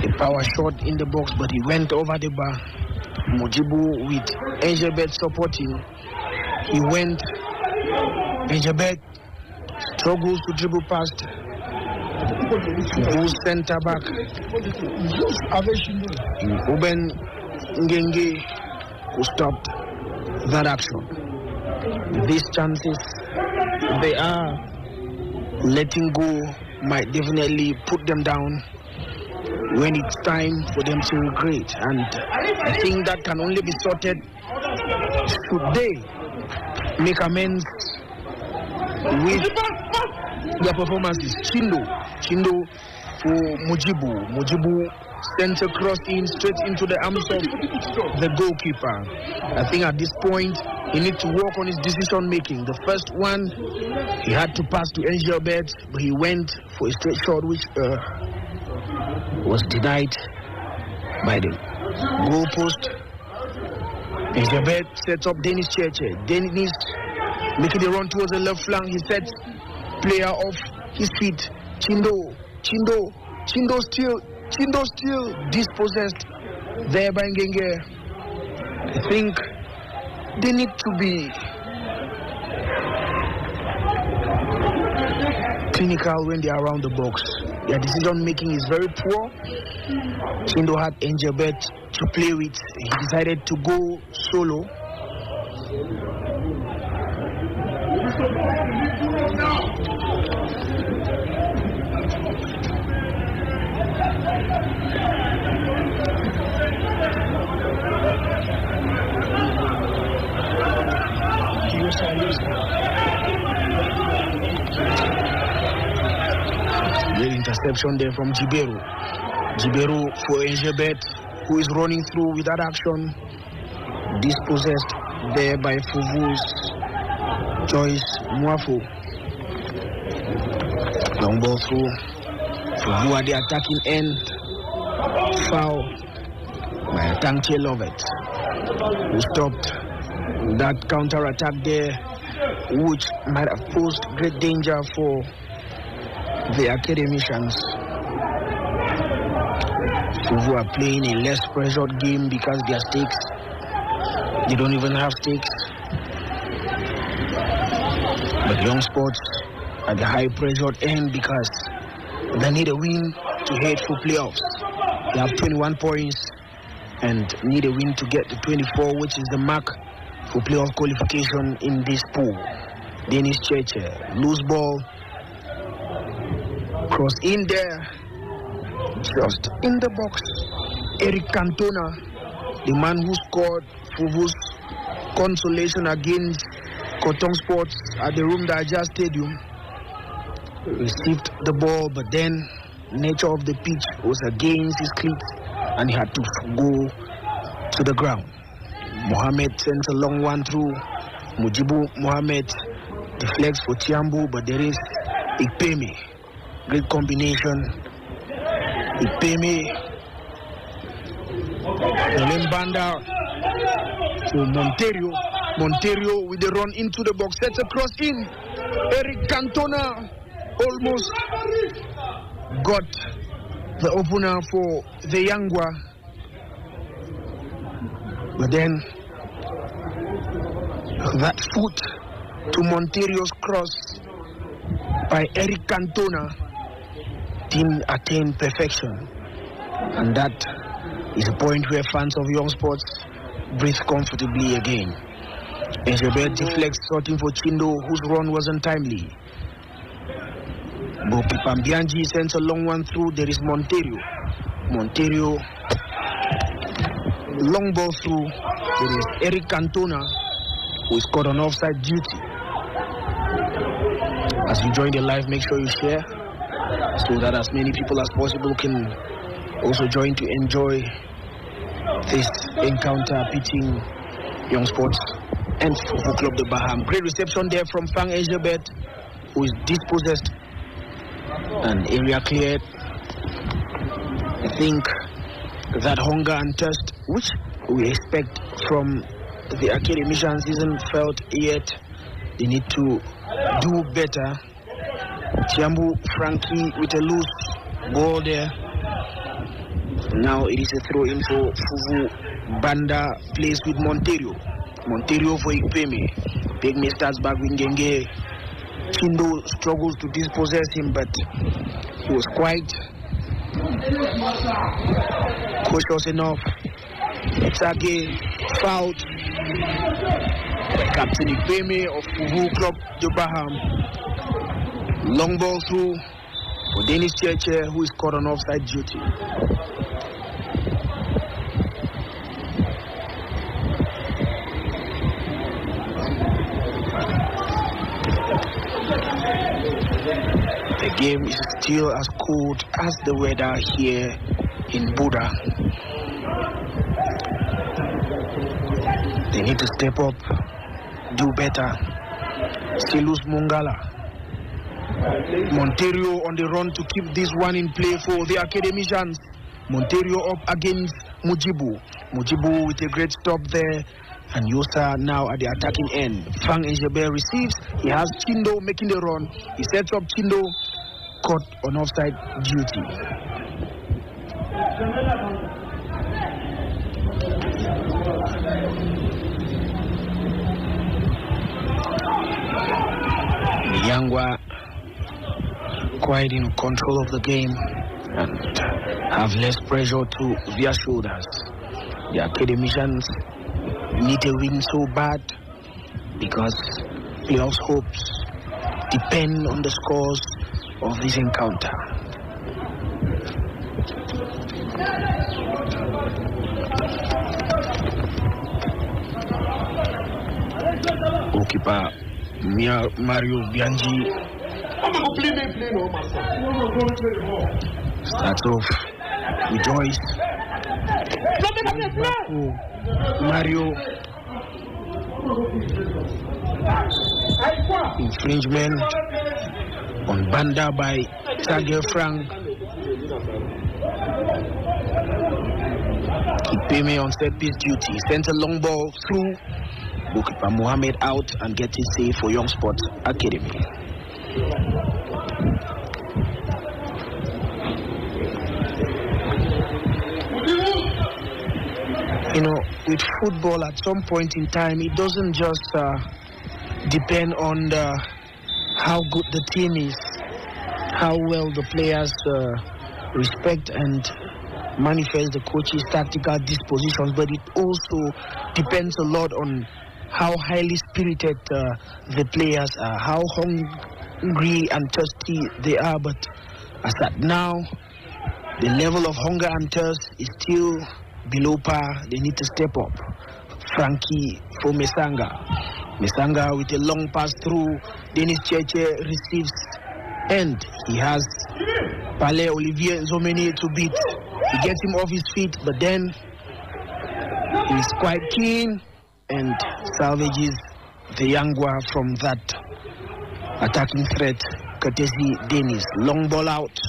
a power shot in the box, but he went over the bar. Mujibu with Enjebet supporting. He went. Enjebet struggles to dribble past Fufu center back. Uben Ngenge who stopped that action. These chances they are letting go might definitely put them down when it's time for them to regret, and I think that can only be sorted should they make amends with their performances. Chindo for Mujibu sent a cross in straight into the arms of the goalkeeper. I think at this point he needs to work on his decision making. The first one he had to pass to Engelbert, but he went for a straight shot which was denied by the goalpost. Engelbert sets up Dennis Cheche. Dennis making the run towards the left flank. He sets player off his feet. Chindo still dispossessed there by Ngenge. I think they need to be clinical when they are around the box. Their decision making is very poor. Chindo had Engelbert to play with. He decided to go solo. Great interception there from Jiberu for Engelbert, who is running through with that action. Dispossessed there by Fuvu's Joyce Mwafo. Long ball through. Fuvu at the attacking end. Foul by Tanke Lovett, who stopped that counter-attack there, which might have posed great danger for the academicians. Fuvu are playing a less pressured game because their stakes, they don't even have stakes. But Young Sports at the high pressured end because they need a win to head for playoffs. They have 21 points and need a win to get to 24, which is the mark for playoff qualification in this pool. Dennis Cheche, loose ball, cross in there, just in the box. Eric Cantona, the man who scored Fuvu's consolation against Cotton Sports at the Rumdaja Stadium, received the ball, but then nature of the pitch was against his cleats and he had to go to the ground. Mohamed sends a long one through. Mujibu Mohamed deflects for Tiambu, but there is Ikpeme. Great combination. Ikpeme. Banda to Monterio. Monterio with the run into the box. Sets a cross in. Eric Cantona almost got the opener for the Yangwa. But then that foot to Monterio's cross by Eric Cantona didn't attain perfection. And that is a point where fans of Young Sports breathe comfortably again. Engelbert deflects, sorting for Chindo, whose run wasn't timely. Bopi Pambianji sends a long one through. There is Monterio. Monterio, long ball through. There is Eric Cantona, who is caught on offside duty. As you join the live, make sure you share so that as many people as possible can also join to enjoy this encounter pitching Young Sports and Football Club de Baham. Great reception there from Fang Engelbert, who is dispossessed. An area cleared. I think that hunger and thirst which we expect from the academicians isn't felt yet. They need to do better. Tiambu Frankie with a loose ball there. Now it is a throw in for Fuvu. Banda plays with Monterio. Monterio for Ikpeme. Ikpeme starts back with Ngenge. Chindo struggles to dispossess him, but he was quite cautious enough. Tsage fouled by Captain Ipeme of Fuvu Club de Baham. Long ball through for Dennis Cheche, who is caught on offside duty. The game is still as cold as the weather here in Buda. They need to step up, do better. Silus Mungala. Monterio on the run to keep this one in play for the academicians. Monterio up against Mujibu. Mujibu with a great stop there. And Yosa now at the attacking end. Fang Njebe receives. He has Chindo making the run. He sets up Chindo, caught on offside duty. Yangwa quite in control of the game and have less pressure to their shoulders. The academicians need a win so bad because playoffs hopes depend on the scores of this encounter. Goalkeeper Mario Bianchi starts off with Joyce. Mario. Infringement on Banda by Tage Frank. Ipeme on set piece duty. Sends a long ball through. Goalkeeper Mohamed out and gets his save for Young Sports Academy. You know, with football at some point in time, it doesn't just depend on how good the team is, how well the players respect and manifest the coach's tactical dispositions, but it also depends a lot on how highly spirited the players are, how hungry and thirsty they are. But as at now, the level of hunger and thirst is still below par. They need to step up. Frankie for Mesanga. Mesanga with a long pass through. Dennis Cheche receives and he has Palais Olivier Zomeni to beat. He gets him off his feet, but then he's quite keen and salvages the Yangwa from that attacking threat, courtesy Dennis. Long ball out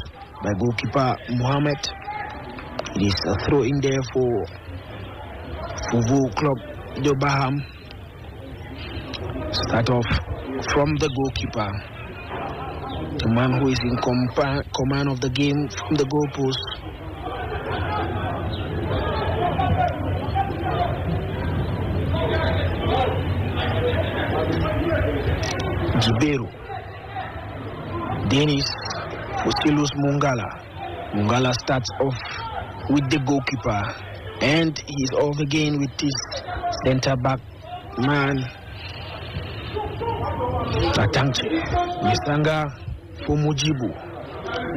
by goalkeeper Mohamed. It is a throw in there for Fuvu Club de Baham. Start off from the goalkeeper, the man who is in command of the game from the goalpost. Jiberu. Dennis Fusilus Mungala. Mungala starts off with the goalkeeper and he's off again with his center back man Atangche. Mesanga for Mujibu.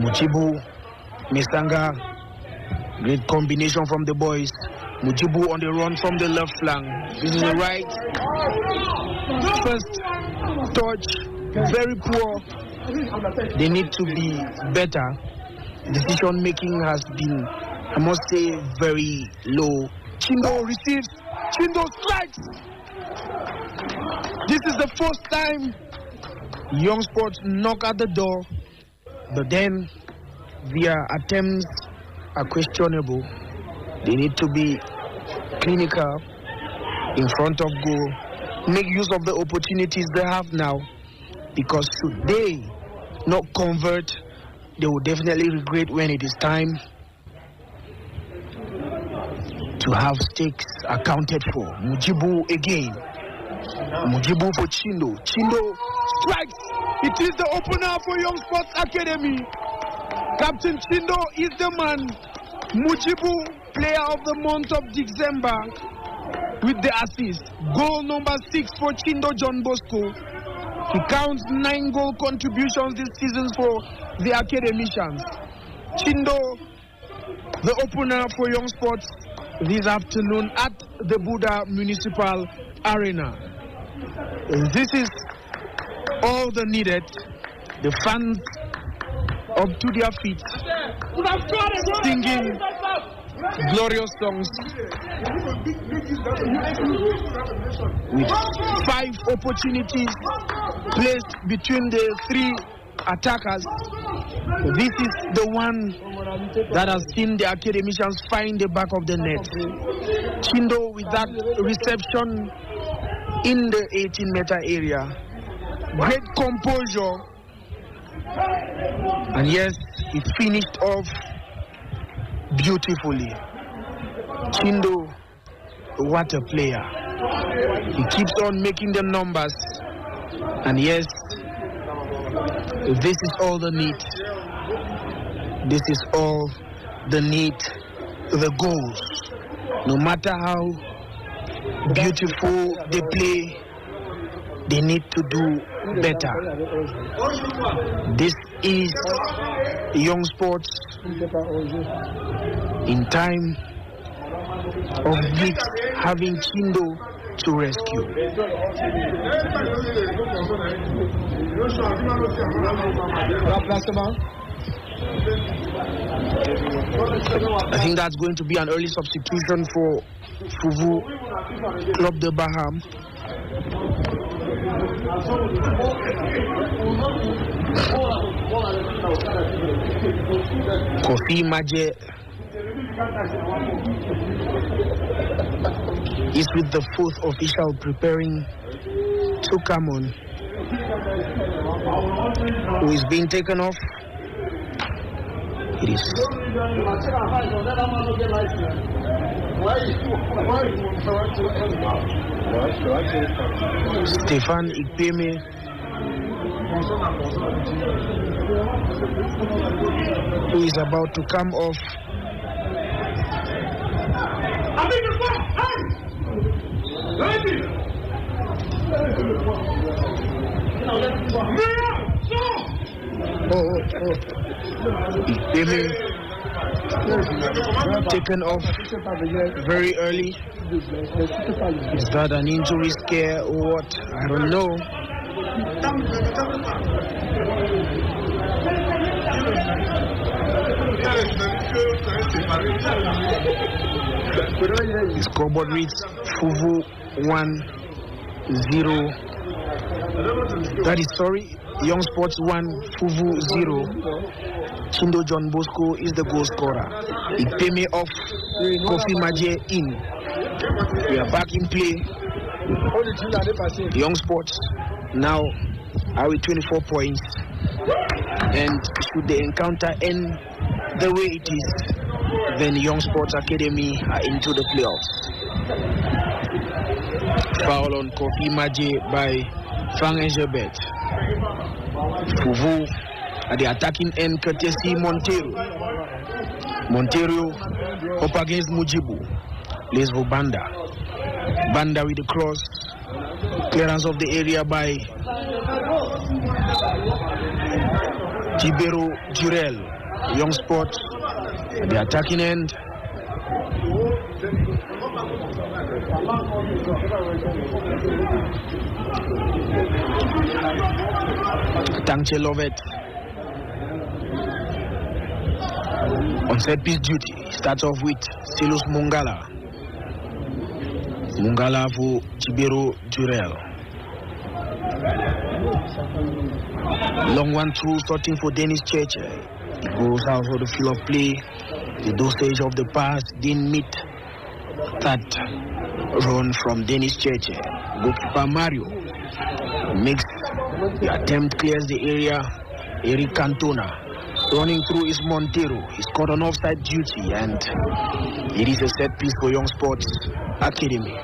Mujibu, Mesanga, great combination from the boys. Mujibu on the run from the left flank. This is the right. First touch, very poor. They need to be better. Decision making has been, I must say, very low. Chindo receives. Chindo strikes. This is the first time Young Sports knock at the door, but then their attempts are questionable. They need to be clinical in front of goal, make use of the opportunities they have now, because should they not convert, they will definitely regret when it is time to have stakes accounted for. Mujibu again. Mujibu for Chindo. Chindo strikes. It is the opener for Young Sports Academy. Captain Chindo is the man. Mujibu, player of the month of December, with the assist. Goal number 6 for Chindo John Bosco. He counts 9 goal contributions this season for the academicians. Chindo, the opener for Young Sports this afternoon at the Buddha Municipal Arena. This is all the needed. The fans up to their feet, singing glorious songs, with 5 opportunities placed between the 3 attackers. This is the one that has seen the academicians find the back of the net. Chindo with that reception in the 18-meter area. Great composure. And yes, he finished off beautifully. Chindo, what a player. He keeps on making the numbers. And yes, this is all the need. This is all the need, the goals. No matter how beautiful they play, they need to do better. This is Young Sports in time of Blitz having Chindo to rescue. I think that's going to be an early substitution for Fuvu Club de Baham. Kofi Maje is with the 4th official preparing to come on, who is being taken off. It is Stefan Ikpeme, who is about to come off. Ikpeme taken off very early. Is that an injury scare or what? I don't know. The scoreboard reads Fuvu 1-0. That is Young Sports 1, Fuvu 0. Chindo John Bosco is the goal scorer. Ikpeme off, Kofi Maje in. We are back in play. Young Sports now are with 24 points. And should the encounter end the way it is, then Young Sports Academy are into the playoffs. Foul on Kofi Maje by Fang Engebet. Fuvu at the attacking end, courtesy Montero. Montero up against Mujibu. Lesvo Banda. Banda with the cross. Clearance of the area by Tibero Jurel. Young Sport at the attacking end. Tangche Lovet on set piece duty. Starts off with Silus Mungala. Mungala for Tibero Jurel. Long one through, sorting for Dennis Church. It goes out for the field of play. The dosage of the pass didn't meet that run from Dennis Church. Goalkeeper Mario makes the attempt, clears the area. Eric Cantona running through is Montero. He's caught on offside duty, and it is a set piece for Young Sports Academy.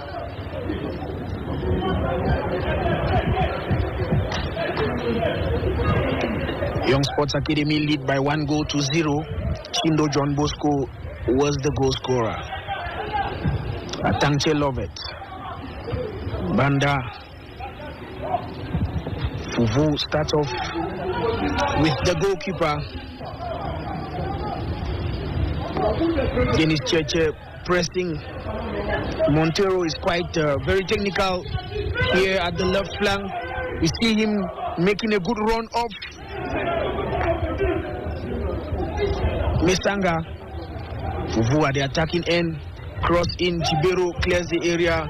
Young Sports Academy lead by 1-0. Chindo John Bosco was the goal scorer. Atangche Lovett. Banda. Fuvu starts off with the goalkeeper. Dennis Cheche pressing. Montero is quite very technical here at the left flank. We see him making a good run off Mesanga. Fuvu at the attacking end. Cross in. Chibero clears the area.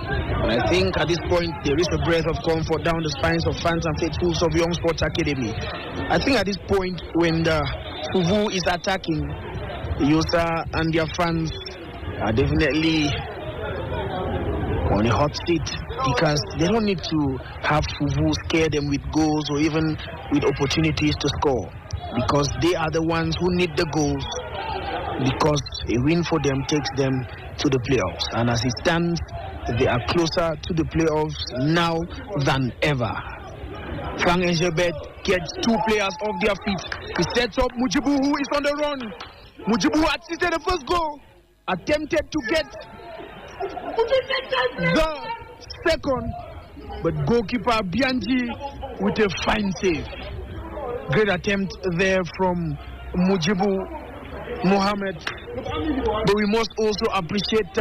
And I think at this point there is a breath of comfort down the spines of fans and faithfuls of Young Sports Academy. I think at this point when the Fuvu is attacking, Yosa and their fans are definitely on a hot seat because they don't need to have Fuvu scare them with goals or even with opportunities to score, because they are the ones who need the goals, because a win for them takes them to the playoffs. And as it stands, they are closer to the playoffs now than ever. Frank Engelbert gets two players off their feet. He sets up Mujibu, who is on the run. Mujibu assisted the first goal, attempted to get the second, but goalkeeper Bianchi with a fine save. Great attempt there from Mujibu Mohamed, but we must also appreciate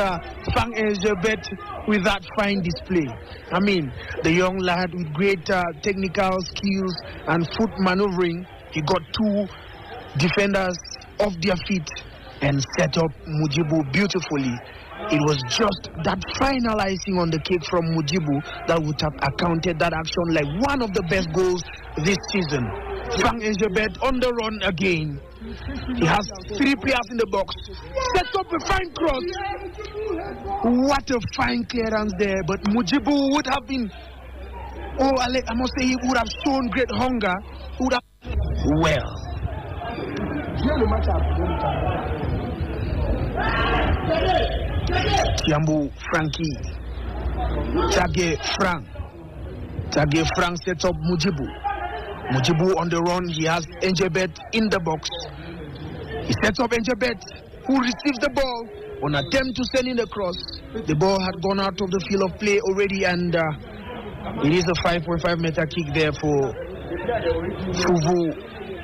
Frank Engelbert with that fine display. I mean, the young lad with great technical skills and foot maneuvering, he got two defenders off their feet and set up Mujibu beautifully. It was just that final icing on the cake from Mujibu that would have accounted that action like one of the best goals this season. Frank Engelbert on the run again. He has three players in the box. Sets up a fine cross. What a fine clearance there. But Mujibu would have been, I must say, he would have shown great hunger. Would have, well. Tiambu Frankie. Tage Frank sets up Mujibu. Mujibu on the run. He has Engelbert in the box. He sets up Engelbert, who receives the ball on attempt to send in the cross. The ball had gone out of the field of play already, and it is a 5.5 meter kick there for Fuvu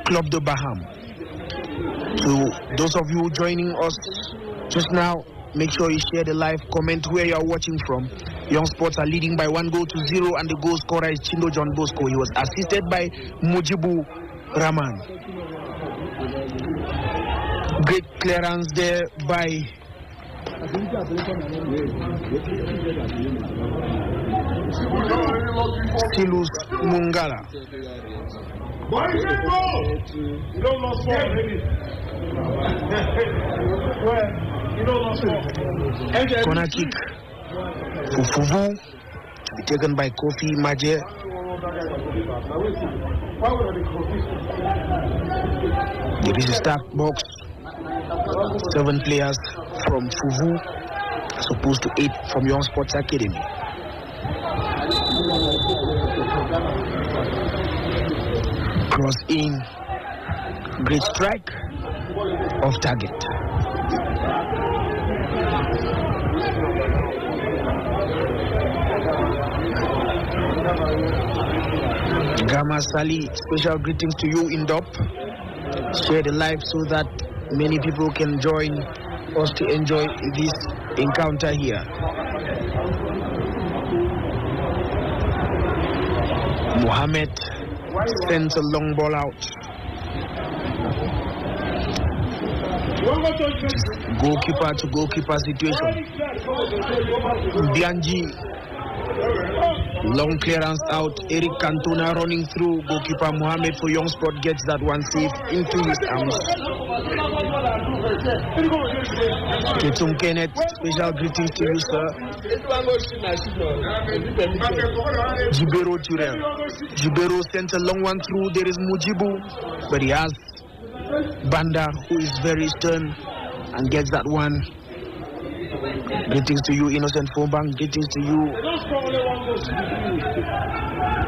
Club de Baham. So those of you joining us just now, make sure you share the live, comment where you are watching from. Young Sports are leading by 1-0, and the goal scorer is Chindo John Bosco. He was assisted by Mujibu Rahman. Great clearance there by Silus Mungala. Corner kick for Fuvu, to be taken by Kofi Maje. There is a stacked box. 7 players from Fuvu, as opposed to 8 from Young Sports Academy. Cross in, great strike, off target. Gama Sali, special greetings to you in DOP. Share the live so that many people can join us to enjoy this encounter here. Mohamed sends a long ball out. Goalkeeper to goalkeeper situation. Bianji, long clearance out. Eric Cantona running through. Goalkeeper Mohamed for Young Sport gets that one safe into his arms. Ketum Kenneth, special greetings to you, sir. Jibero Jurel. Jibero sent a long one through. There is Mujibu, but he has Banda, who is very stern and gets that one. Greetings to you, Innocent Fombang. Greetings to you,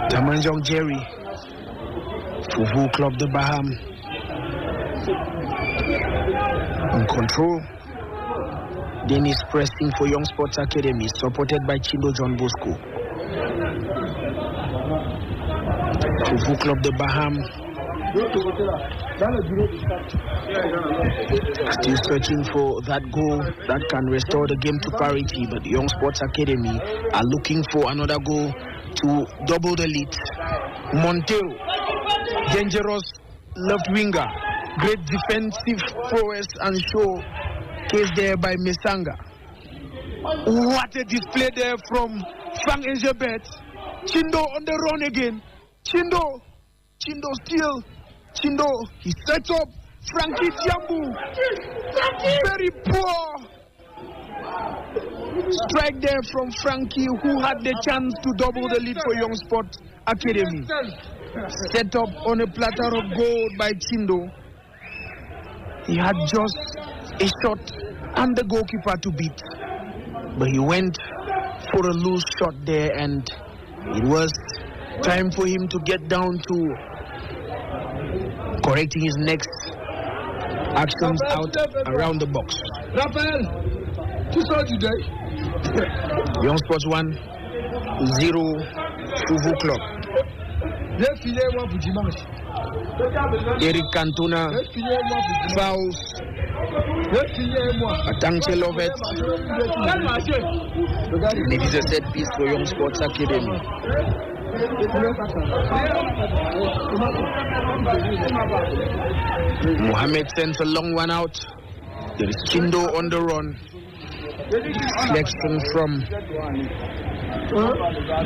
Tamanjong Jerry. Fuvu Club de Baham in control. Dennis pressing for Young Sports Academy, supported by Chindo John Bosco. Fuvu Club de Baham still searching for that goal that can restore the game to parity, but Young Sports Academy are looking for another goal to double the lead. Montero, dangerous left winger, great defensive prowess and show case there by Mesanga. What a display there from Frank Engebet. Chindo on the run again. Chindo still. Chindo, he sets up Frankie Tiambu. Very poor strike there from Frankie, who had the chance to double the lead for Young Sport Academy. Set up on a platter of gold by Chindo. He had just a shot and the goalkeeper to beat, but he went for a loose shot there, and it was time for him to get down to correcting his next actions out around the box. Young Sports 1-0 Fuvu Club. Eric Cantona fouls Atangche Lovet, and it is a set piece for Young Sports Academy. Mohamed sends a long one out. There is Chindo on the run. Deflection from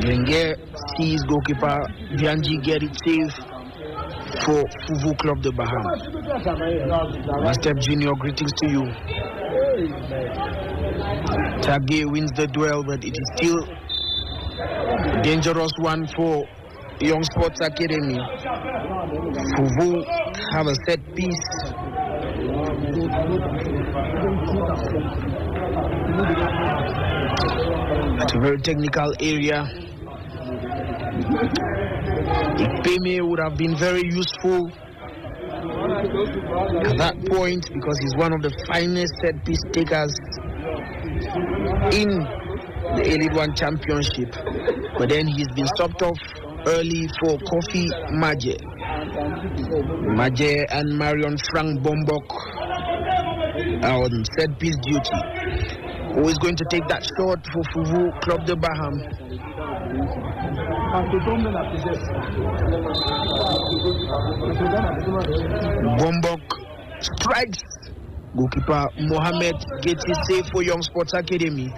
Genge, sees goalkeeper Bianji get it safe for Fuvu Club de Baham. Master Junior, greetings to you. Tage wins the duel, but it is still a dangerous one for Young Sports Academy. Fuvu have a set piece. At a very technical area. Ipeme would have been very useful at that point, because he's one of the finest set piece takers in the Elite One Championship. But then he's been stopped off early for Kofi Maje. Maje and Marion Frank Bombok are on set piece duty. Who is going to take that shot for Fuvu Club de Baham? Bombok strikes. Goalkeeper Mohamed gets his save for Young Sports Academy.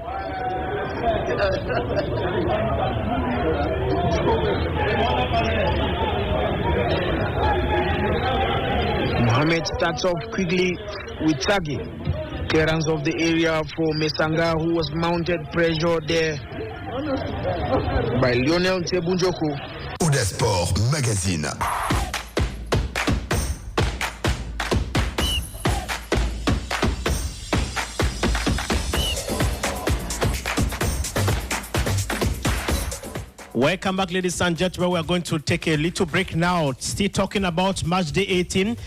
Mohamed starts off quickly with Sagi. Clearance of the area for Mesanga, who was mounted pressure there by Lionel Tebunjoko. Audace Sport Magazine. Welcome back, ladies and gentlemen. We are going to take a little break now. Still talking about match day 18.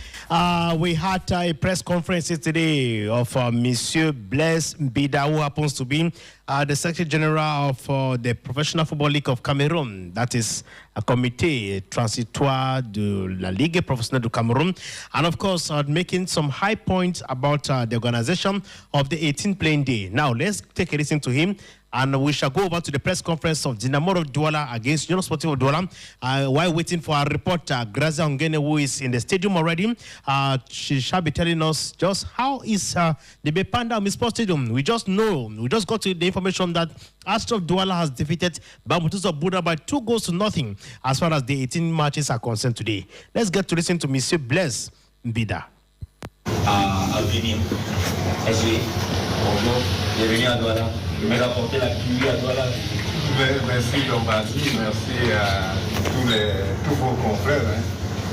We had a press conference today of Monsieur Blaise Mbida, who happens to be the Secretary General of the Professional Football League of Cameroon. That is a committee transitoire de la Ligue Professionnelle du Cameroun. And of course, making some high points about the organization of the 18th playing day. Now, let's take a listen to him. And we shall go over to the press conference of Dinamo of Douala against Union Sportive of Douala while waiting for our reporter, Grazia Ongene, who is in the stadium already. She shall be telling us just how is the Bepanda Sports Stadium. We just got to the information that Astro of Douala has defeated Bamutus of Buda by 2-0 as far as the 18 matches are concerned today. Let's get to listen to Monsieur Blaise Mbida. Bonjour, bienvenue à Douala. Vous apportez la pluie à Douala. Merci Lombardi, merci à tous vos confrères,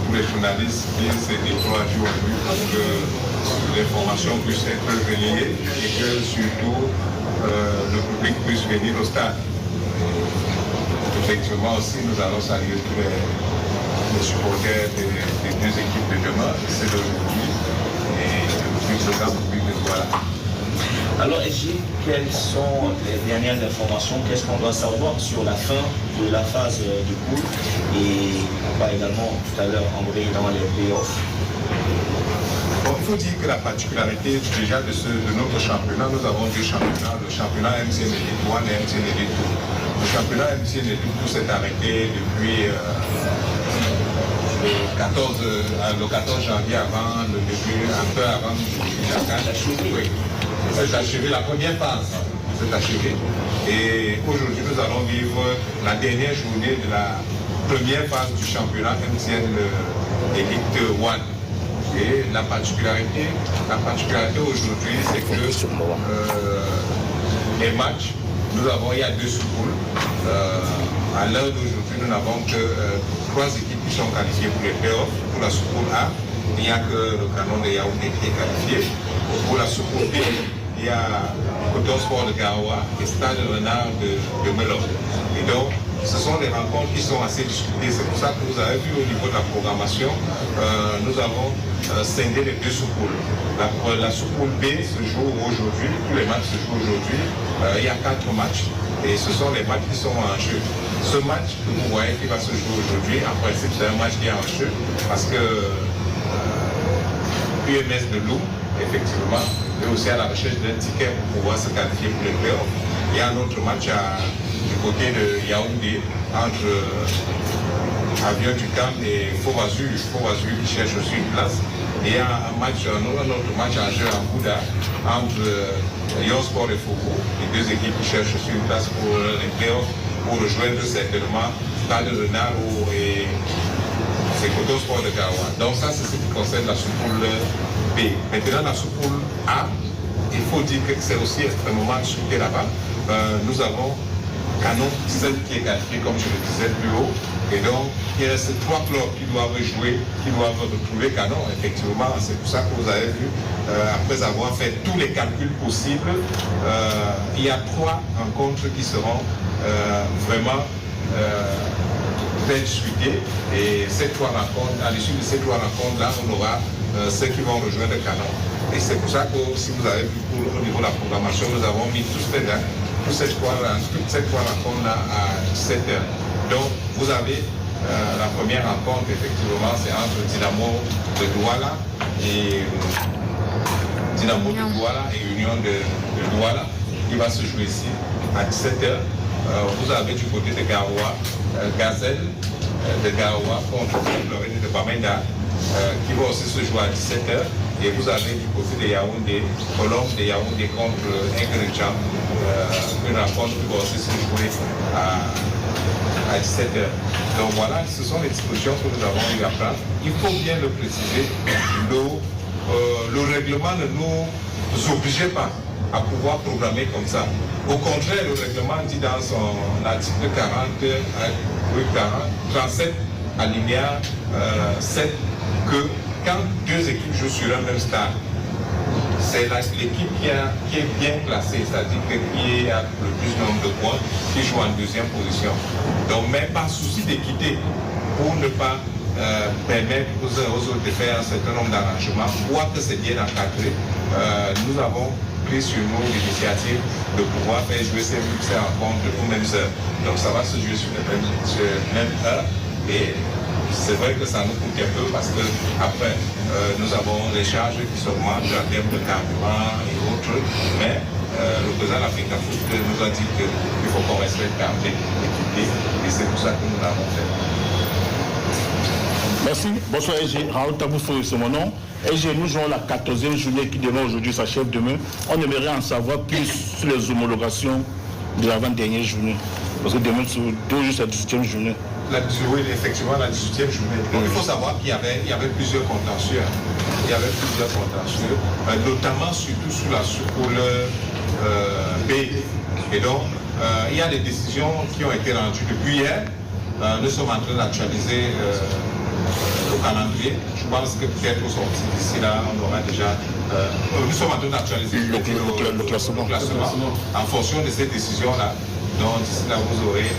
tous les journalistes qui se déploient jour en nuit pour que l'information puisse être relayée et que surtout le public puisse venir au stade. Effectivement aussi, nous allons saluer tous les supporters des deux équipes de demain, c'est d'aujourd'hui. Et depuis le temps, depuis le voilà. Alors, SG, quelles sont les dernières informations? Qu'est-ce qu'on doit savoir sur la fin de la phase du pool? Et on va également tout à l'heure embrayer dans les playoffs. Bon, il faut dire que la particularité déjà de notre championnat, nous avons deux championnats, le championnat MCN Elite 1 et MCN Elite 2. Le championnat MCN Elite 2 s'est arrêté depuis le 14 janvier avant le début, un peu avant le début de la CAN. Oui. C'est achevé, la première phase, c'est achevé. Et aujourd'hui, nous allons vivre la dernière journée de la première phase du championnat MCN Elite 1. Et la particularité aujourd'hui, c'est que les matchs, il y a deux sous-poules. À l'heure d'aujourd'hui, nous n'avons que 3 équipes qui sont qualifiées pour les playoffs. Pour la sous-poule A, il n'y a que le Canon de Yaoundé qui est qualifié. Pour la sous-poule B, il y a Coton Sport de Garoua et Stade Renard de Melon. Et donc, ce sont des rencontres qui sont assez discutées. C'est pour ça que vous avez vu au niveau de la programmation, nous avons scindé les deux sous-poules. La sous-poule B se joue aujourd'hui, tous les matchs se jouent aujourd'hui. Il y a 4 matchs et ce sont les matchs qui sont en jeu. Ce match que vous voyez qui va se jouer aujourd'hui, en principe c'est un match qui est en jeu parce que UMS de Lou, effectivement, est aussi à la recherche d'un ticket pour pouvoir se qualifier pour les playoffs. Il y a un autre match du côté de Yaoundé entre Avion du Camp et Faux-Azur qui cherche aussi une place. Et il y a un autre match en jeu en Bouddha entre Lyon Sport et Foucault, les deux équipes qui cherchent aussi une place pour les playoffs, pour rejoindre certainement Stade Renard et c'est Coton Sport de Garoua. Donc ça c'est ce qui concerne la sous-poule B. Maintenant la sous-poule A, il faut dire que c'est aussi extrêmement discuté là-bas. Nous avons Canon, celle qui est qualifiée comme je le disais plus haut. Et donc, il reste 3 clubs qui doivent jouer, qui doivent retrouver Canon. Effectivement, c'est pour ça que vous avez vu, après avoir fait tous les calculs possibles, il y a 3 rencontres qui seront vraiment très discutées. Et ces 3 rencontres, à l'issue de ces 3 rencontres-là, on aura ceux qui vont rejoindre Canon. Et c'est pour ça que si vous avez vu au niveau de la programmation, nous avons mis tous ces dates, toutes ces 3 rencontres-là à 17h. Donc, vous avez la première rencontre, effectivement, c'est entre Dynamo de Douala et Union de Douala, qui va se jouer ici à 17h. Vous avez du côté de Garoua, Gazelle de Garoua contre Floride de Bamenda, qui va aussi se jouer à 17h. Et vous avez du côté de Yaoundé, Colombe de Yaoundé contre Ingridjam, une rencontre qui va aussi se jouer à 17h. Donc voilà, ce sont les dispositions que nous avons eu à prendre. Il faut bien le préciser, le règlement ne nous obligeait pas à pouvoir programmer comme ça. Au contraire, le règlement dit dans son article 37 alinéa 7 que quand 2 équipes jouent sur un même stade, c'est l'équipe qui est bien classée, c'est-à-dire qui a le plus nombre de points, qui joue en 2e position. Donc, même par souci d'équité, pour ne pas permettre aux autres de faire un certain nombre d'arrangements, voire que c'est bien encadré, nous avons pris sur nous l'initiative de pouvoir faire jouer ces rencontres aux mêmes heures. Donc, ça va se jouer sur les mêmes heures. Et c'est vrai que ça nous coûte un peu parce que après nous avons les charges qui s'augmentent en termes de carburant et autres, mais le président de l'Afrique nous a dit qu'il faut qu'on respecte l'équité et c'est pour ça que nous l'avons fait. Merci. Bonsoir EG. Raoul Taboufou, c'est mon nom. EG, nous jouons la 14e journée qui demain aujourd'hui s'achève demain. On aimerait en savoir plus sur les homologations de l'avant-dernière journée. Parce que demain, c'est 2 jours, c'est la 18e journée. Oui, effectivement, la 18e journée. Donc, il faut savoir qu'il y avait plusieurs contentieux. Il y avait plusieurs contentieux, notamment surtout sur la sous-poule B. Et donc, il y a des décisions qui ont été rendues depuis hier. Nous sommes en train d'actualiser le calendrier. Je pense que peut-être au sorti d'ici là, on aura déjà... nous sommes en train d'actualiser le classement en fonction de ces décisions-là. Donc d'ici là, vous aurez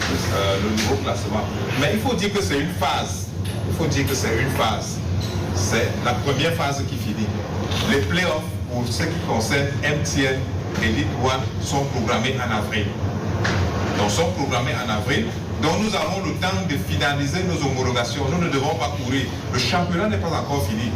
le nouveau classement. Mais il faut dire que c'est une phase. il faut dire que c'est une phase. C'est la première phase qui finit. Les playoffs, pour ce qui concerne MTN et Ligue 1, sont programmés en avril. Donc, sont programmés en avril. Donc, nous avons le temps de finaliser nos homologations. Nous ne devons pas courir. Le championnat n'est pas encore fini.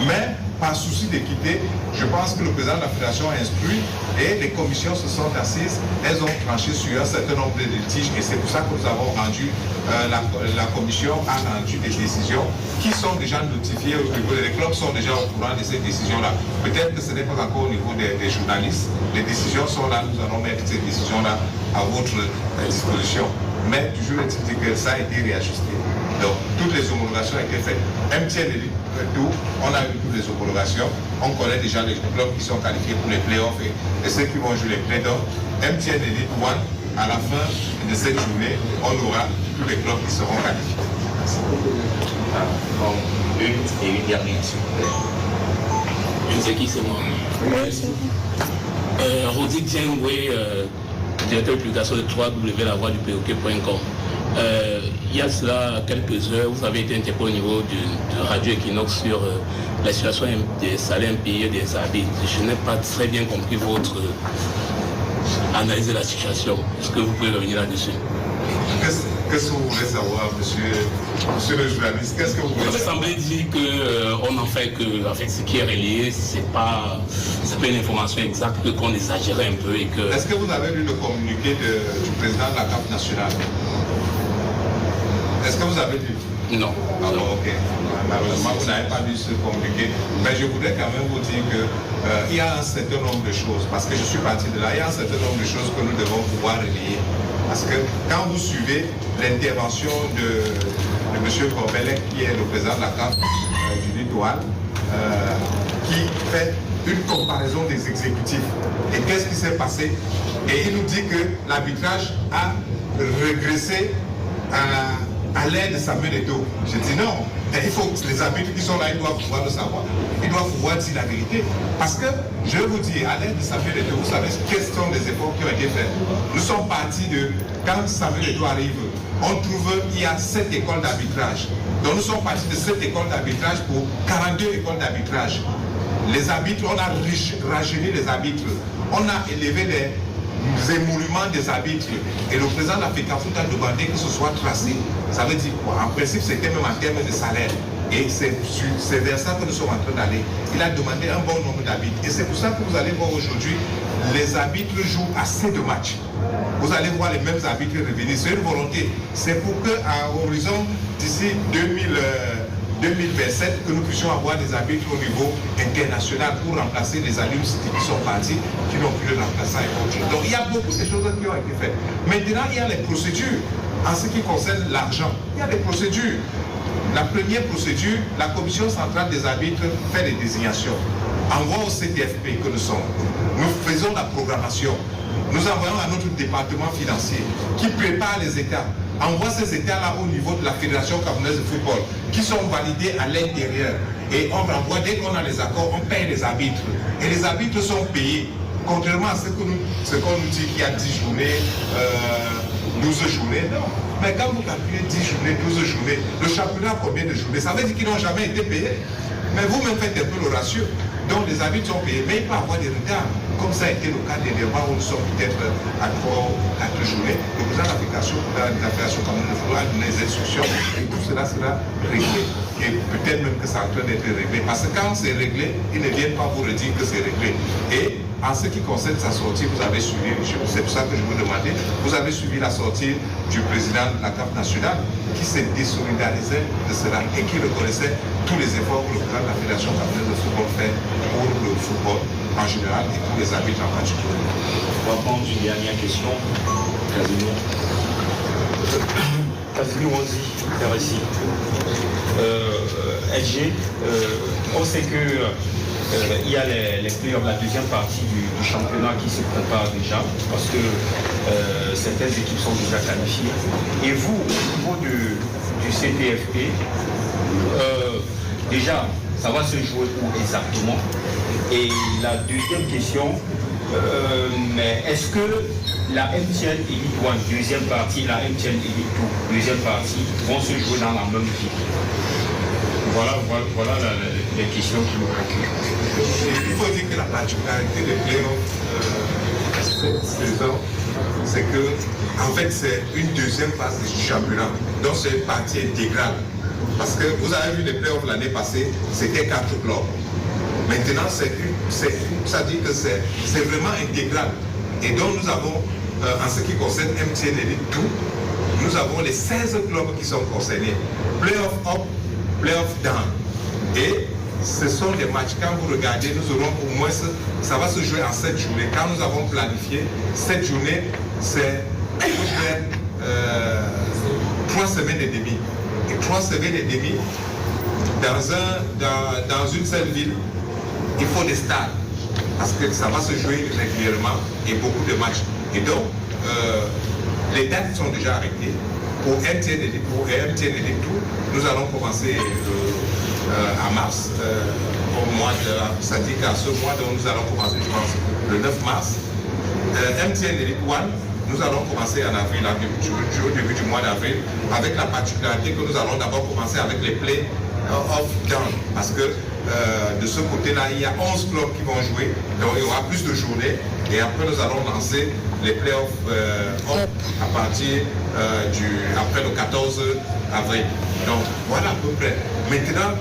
Mais, par souci d'équité, je pense que le président de la fédération a instruit et les commissions se sont assises. Elles ont tranché sur un certain nombre de litiges et c'est pour ça que nous avons rendu, la commission a rendu des décisions qui sont déjà notifiées au niveau des clubs, sont déjà au courant de ces décisions-là. Peut-être que ce n'est pas encore au niveau des journalistes. Les décisions sont là, nous allons mettre ces décisions-là à votre disposition. Mais toujours est-il que ça a été réajusté. Donc, toutes les homologations ont été faites. MTN et tout, on a eu toutes les homologations. On connaît déjà les clubs qui sont qualifiés pour les playoffs et ceux qui vont jouer les playoffs. MTN et Ligue 1, à la fin de cette journée, on aura tous les clubs qui seront qualifiés. Une dernière, s'il vous plaît. Je sais qui c'est moi. Rodi Djengwe, directeur de publication de www.lavoixduperroquet.com. Il y a cela quelques heures, vous avez été interpellé au niveau de Radio Equinox sur la situation des salaires impayés des arbitres. Je n'ai pas très bien compris votre analyse de la situation. Est-ce que vous pouvez revenir là-dessus? Qu'est-ce que vous voulez savoir, monsieur le journaliste? Qu'est-ce que vous voulez savoir? Vous semblez dire qu'on en fait que ce qui est relié, c'est pas une information exacte, qu'on exagérait un peu et que... Est-ce que vous avez lu le communiqué du président de la CAF nationale? Est-ce que vous avez lu? Non. Alors, ok. Malheureusement, vous n'avez pas lu ce communiqué. Mais je voudrais quand même vous dire qu'il y a un certain nombre de choses, parce que je suis parti de là, il y a un certain nombre de choses que nous devons pouvoir relayer. Parce que quand vous suivez l'intervention de M. Corbelec, qui est le président de la CAF du Littoral, qui fait une comparaison des exécutifs. Et qu'est-ce qui s'est passé? Et il nous dit que l'arbitrage a régressé à l'aide de Samuel Eto'o. Je dis non, il faut que les arbitres qui sont là, ils doivent pouvoir le savoir. Ils doivent pouvoir dire la vérité. Parce que, je vais vous dire, à l'aide de Samuel Eto'o, vous savez quels sont les efforts qui ont été faits. Nous sommes partis de, quand Samuel Eto'o arrive, on trouve, il y a 7 écoles d'arbitrage. Donc nous sommes partis de 7 écoles d'arbitrage pour 42 écoles d'arbitrage. Les arbitres, on a rajeuni les arbitres. On a élevé les émoluments des arbitres. Et le président de la FECAFOOT a demandé que ce soit tracé. Ça veut dire quoi? En principe, c'était même en termes de salaire. Et c'est vers ça que nous sommes en train d'aller. Il a demandé un bon nombre d'arbitres. Et c'est pour ça que vous allez voir aujourd'hui, les arbitres jouent assez de matchs. Vous allez voir les mêmes arbitres revenir. C'est une volonté. C'est pour qu'à horizon d'ici 2027, que nous puissions avoir des arbitres au niveau international pour remplacer les AUCUN qui sont partis, qui n'ont plus de remplaçant et autres. Donc il y a beaucoup de choses qui ont été faites. Maintenant, il y a les procédures. En ce qui concerne l'argent, il y a des procédures. La première procédure, la commission centrale des arbitres fait des désignations. Envoie au CTFP que nous sommes. Nous faisons la programmation. Nous envoyons à notre département financier qui prépare les états. Envoie ces états-là au niveau de la Fédération camerounaise de football qui sont validés à l'intérieur. Et on renvoie, dès qu'on a les accords, on paye les arbitres. Et les arbitres sont payés. Contrairement à ce qu'on nous dit qu'il y a 10 journées, 12 journées, non. Mais quand vous calculez 10 journées, 12 journées, le championnat a combien de journées? Ça veut dire qu'ils n'ont jamais été payés. Mais vous-même faites un peu le ratio. Donc les arbitres sont payés, mais il peut y avoir des retards. Comme ça a été le cas dernièrement où nous sommes peut-être à 3 ou 4 journées. Le président de la Fédération camerounaise de football a donné des instructions et tout cela sera réglé. Et peut-être même que c'est en train d'être réglé. Parce que quand c'est réglé, ils ne viennent pas vous redire que c'est réglé. Et en ce qui concerne sa sortie, vous avez suivi, c'est pour ça que je vous demandais, vous avez suivi la sortie du président de la CAF nationale qui s'est désolidarisé de cela et qui reconnaissait tous les efforts que le président de la Fédération camerounaise de football fait pour le football en général et pour les arbitres en particulier. On va prendre une dernière question. Casimir Ozi, RSI. LG, on sait que il y a les playoffs, la deuxième partie du championnat qui se prépare déjà parce que certaines équipes sont déjà qualifiées. Et vous, au niveau du CTFP, déjà, ça va se jouer où exactement? Et la deuxième question, mais est-ce que la MTN Elite 1, deuxième partie, la MTN Elite 2, deuxième partie, vont se jouer dans la même équipe. Voilà les questions qui nous préoccupent. Il faut dire que la particularité des playoffs cette saison, c'est que, en fait, c'est une deuxième phase du championnat. Donc, c'est une partie intégrale. Parce que vous avez vu les playoffs l'année passée, c'était 4 clubs. Maintenant, ça dit que c'est vraiment intégral. Et donc, nous avons, en ce qui concerne MTN Elite 2, nous avons les 16 clubs qui sont concernés. Playoff up, playoff down. Et ce sont des matchs, quand vous regardez, nous aurons au moins, ça va se jouer en 7 journées. Quand nous avons planifié 7 journées, c'est 3 semaines et demie. Et 3 semaines et demie, dans une seule ville, il faut des stades. Parce que ça va se jouer régulièrement et beaucoup de matchs. Et donc, les dates sont déjà arrêtées. Pour MTN Elite 2, nous allons commencer en mars, au mois de, ça dit qu'à ce mois, donc nous allons commencer, je pense, le 9 mars. MTN Elite 1, nous allons commencer en avril, au début du mois d'avril, avec la particularité que nous allons d'abord commencer avec les play-off down, parce que de ce côté-là, il y a 11 clubs qui vont jouer, donc il y aura plus de journées, et après nous allons lancer les play-off up à partir après le 14 avril. Donc voilà à peu près. Maintenant,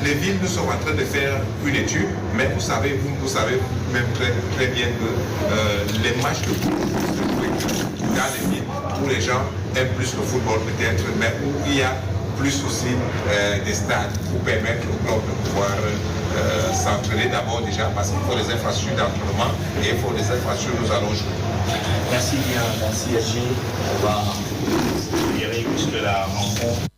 les villes, nous sommes en train de faire une étude, mais vous savez même très bien que les matchs de football se jouent dans les villes où les gens aiment plus le football peut-être, mais où il y a plus aussi des stades pour permettre aux clubs de pouvoir s'entraîner d'abord déjà parce qu'il faut des infrastructures d'entraînement et il faut des infrastructures nous allons jouer. Merci bien, merci SG. On va virer jusque la rencontre.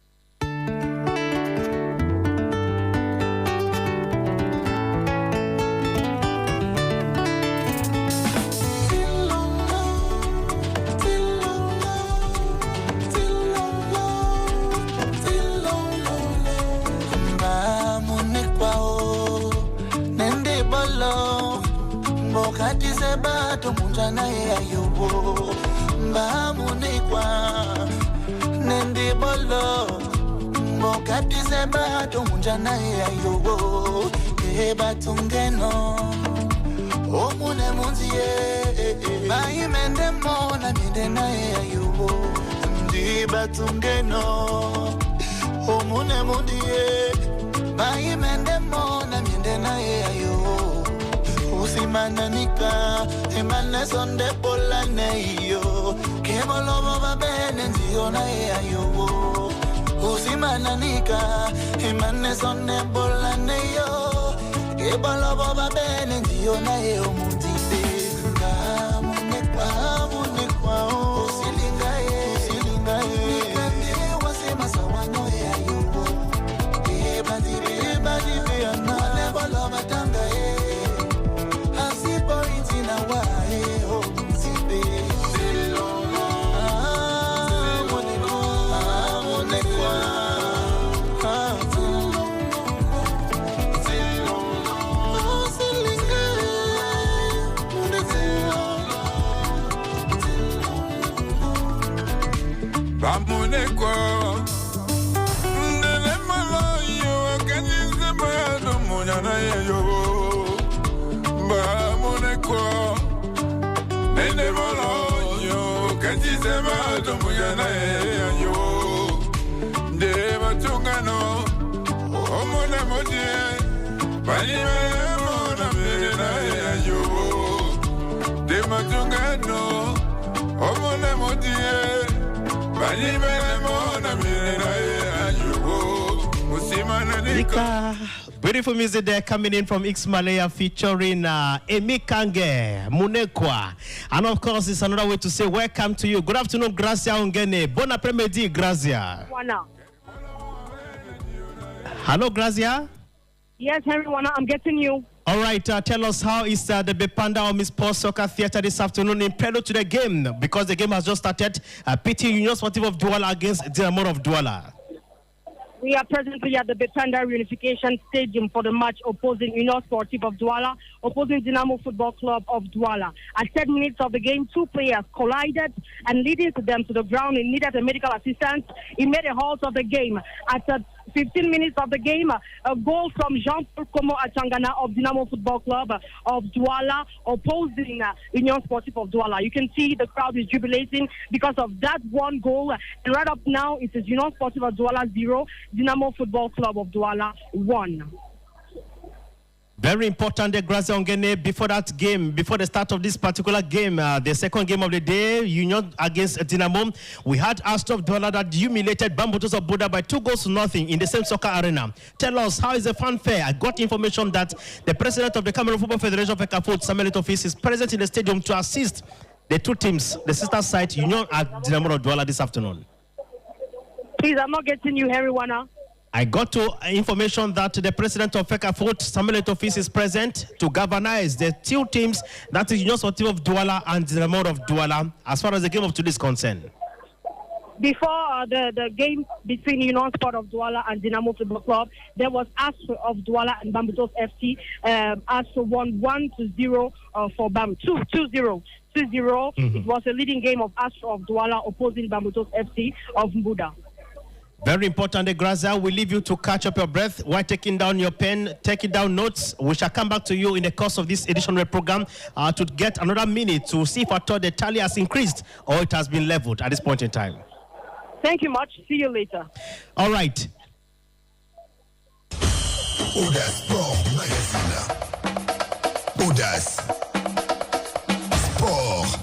Mananika, Emane sonde polane yo, Kebolobo babene ndiona yo. Usimananika, Emane sonde polane yo, Kebolobo babene ndiona yo mutipe. Munekwa, usilingaye, Nikande wasema sawano yo. Ebadi anane boloba tangaye. Beautiful music there coming in from Ixmalaya featuring Emi Kange, Munekwa. And of course, it's another way to say welcome to you. Good afternoon, Grazia Ongene. Bon après-midi, Grazia. Hello, Grazia. Yes, everyone, I'm getting you. All right, tell us how is the Bepanda Army Sports Soccer Theatre this afternoon in prelude to the game, because the game has just started. PT Union Sportive of Douala against Dynamo of Douala. We are presently at the Bepanda Reunification Stadium for the match opposing Union Sportive of Douala, opposing Dynamo Football Club of Douala. At 10 minutes of the game, two players collided and leading to them to the ground. He needed a medical assistance. He made a halt of the game. At 15 minutes of the game, a goal from Jean-Paul Komo Achangana of Dynamo Football Club of Douala, opposing Union Sportive of Douala. You can see the crowd is jubilating because of that one goal. And right up now, it is Union Sportive of Douala 0, Dynamo Football Club of Douala 1. Very important, Grazie Ongene. Before that game, before the start of this particular game, the second game of the day, Union against Dynamo, we had Astor of Douala that humiliated Bambutos of Buda by 2-0 in the same soccer arena. Tell us, how is the fanfare? I got information that the president of the Cameroon Football Federation, Fekafut, Samuel Etofis, is present in the stadium to assist the two teams, the sister side, Union and Dynamo of Douala this afternoon. Please, I'm not getting you, Harry Wana. I got to information that the president of Fekafut, Samuel Etofis, is present to galvanize the two teams, that is Union Sportive of Douala and Dynamo of Douala, as far as the game of today is concerned. Before the game between Union Sport of Douala and Dynamo Football Club, there was Astro of Douala and Bambutos FC. Astro won 1-0 for Bam 2-0. It was a leading game of Astro of Douala opposing Bambutos FC of Mbuda. Very important, Grazia. We leave you to catch up your breath while taking down your pen, taking down notes. We shall come back to you in the course of this edition of the program to get another minute to see if at all the tally has increased or it has been leveled at this point in time. Thank you much. See you later. All right. Audace Sport Magazine. Audace Sport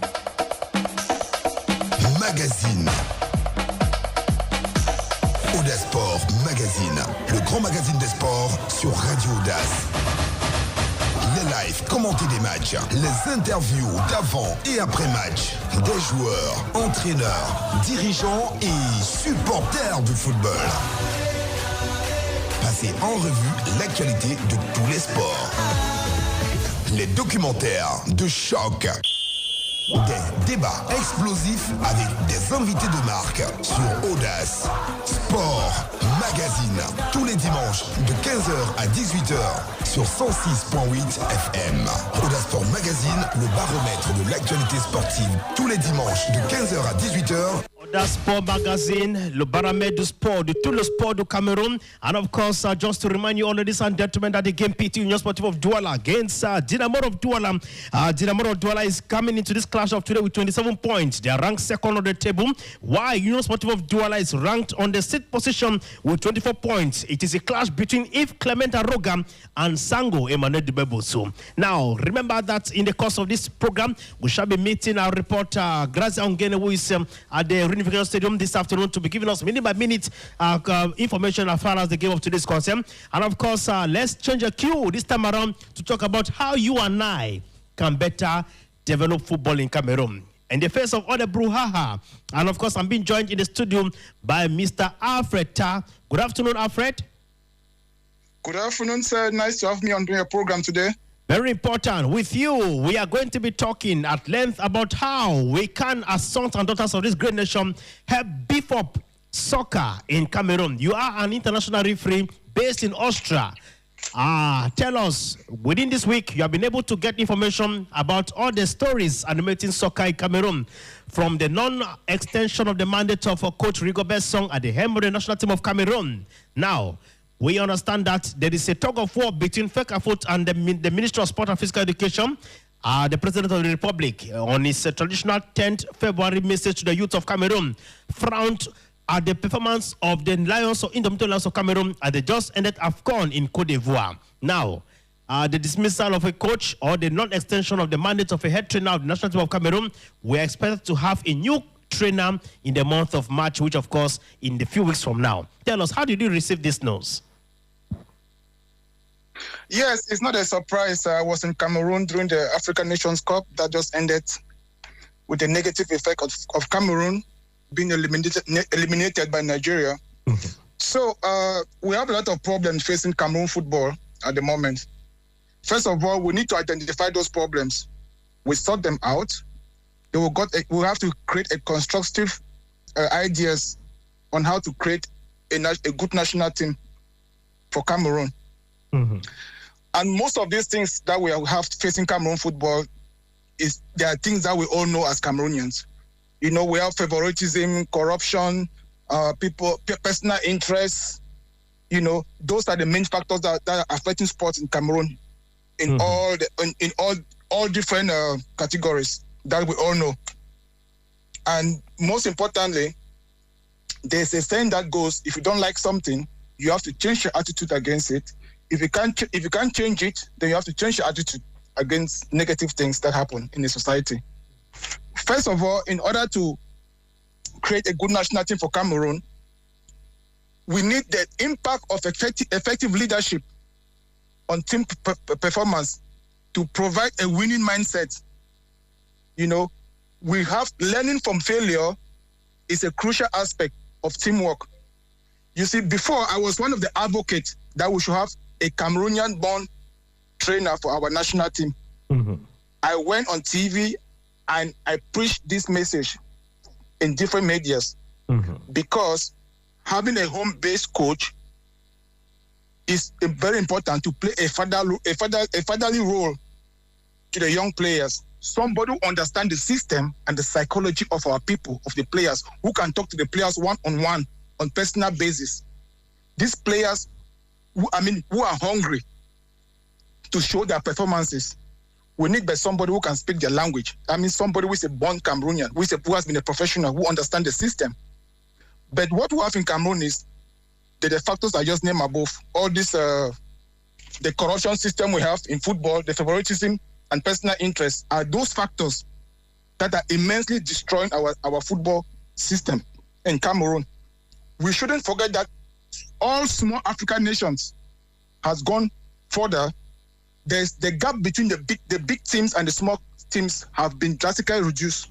Magazine. Audace Sport Magazine, le grand magazine des sports sur Radio Audace. Les lives commentés des matchs, les interviews d'avant et après match, des joueurs, entraîneurs, dirigeants et supporters du football. Passez en revue l'actualité de tous les sports. Les documentaires de choc. Des débats explosifs avec des invités de marque sur Audace Sport Magazine tous les dimanches de 15h à 18h sur 106.8 FM. Audace Sport Magazine, le baromètre de l'actualité sportive tous les dimanches de 15h à 18h. Audace Sport Magazine, le baromètre du sport, de tout le sport du Cameroun. And of course, just to remind you, ladies and gentlemen, that the game PT Union Sportive of Douala against Dynamo of Douala. Dynamo of Douala is coming into this clash of today with 27 points. They are ranked second on the table, while Union Sportive of Douala is ranked on the 6th position with 24 points. It is a clash between Yves Clement Aroga and Sango Emmanuel Dubebosu. Now, remember that in the course of this program, we shall be meeting our reporter, Grazia Ongene, who is at the Reunification Stadium this afternoon to be giving us minute by minute information as far as the game of today is concerned. And of course, let's change the cue this time around to talk about how you and I can better develop football in Cameroon. In the face of all the brouhaha, and of course, I'm being joined in the studio by Mr. Alfred Ta. Good afternoon, Alfred. Good afternoon, sir. Nice to have me on your program today. Very important. With you, we are going to be talking at length about how we can, as sons and daughters of this great nation, help beef up soccer in Cameroon. You are an international referee based in Austria. Tell us, within this week, you have been able to get information about all the stories animating soccer in Cameroon, from the non-extension of the mandate of Coach Rigobert Song at the helm of the national team of Cameroon. Now, we understand that there is a tug of war between Fekafut and the Minister of Sport and Physical Education, the President of the Republic, on his traditional 10th February message to the youth of Cameroon, frowned at the performance of the Lions or Indomitable Lions of Cameroon at the just ended AUCUN in Côte d'Ivoire. Now, the dismissal of a coach or the non-extension of the mandate of a head trainer of the national team of Cameroon, we are expected to have a new trainer in the month of March, which of course in the few weeks from now. Tell us, how did you receive this news? Yes, it's not a surprise. I was in Cameroon during the African Nations Cup that just ended with the negative effect of Cameroon being eliminated by Nigeria. So we have a lot of problems facing Cameroon football at the moment. First of all, we need to identify those problems. We sort them out. We have to create a constructive ideas on how to create a good national team for Cameroon. And most of these things that we have facing Cameroon football there are things that we all know as Cameroonians. You know, we have favoritism, corruption, personal interests. You know, those are the main factors that are affecting sports in Cameroon in all different categories that we all know. And most importantly, there's a saying that goes: if you don't like something, you have to change your attitude against it. If you can't change it, then you have to change your attitude against negative things that happen in the society. First of all, in order to create a good national team for Cameroon, we need the impact of effective leadership on team performance to provide a winning mindset. You know, we have learning from failure is a crucial aspect of teamwork. You see, before I was one of the advocates that we should have a Cameroonian-born trainer for our national team. I went on TV and I preached this message in different medias because having a home-based coach is very important to play a fatherly role to the young players. Somebody who understands the system and the psychology of our people, of the players, who can talk to the players one-on-one on personal basis. These players who are hungry to show their performances. We need somebody who can speak their language. Somebody who is a born Cameroonian, who has been a professional, who understands the system. But what we have in Cameroon is the factors I just named above. All this, the corruption system we have in football, the favoritism and personal interests are those factors that are immensely destroying our football system in Cameroon. We shouldn't forget that all small African nations has gone further. There's the gap between the big teams and the small teams have been drastically reduced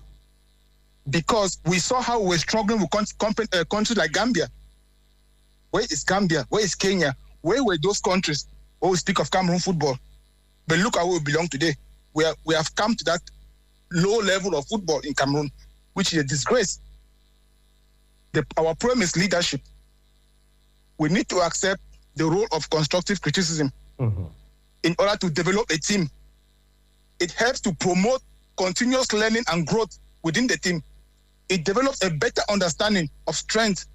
because we saw how we were struggling with countries like Gambia. Where is Gambia? Where is Kenya? Where were those countries when we speak of Cameroon football? But look at where we belong today. We have come to that low level of football in Cameroon, which is a disgrace. Our problem is leadership. We need to accept the role of constructive criticism in order to develop a team. It helps to promote continuous learning and growth within the team. It develops a better understanding of strength.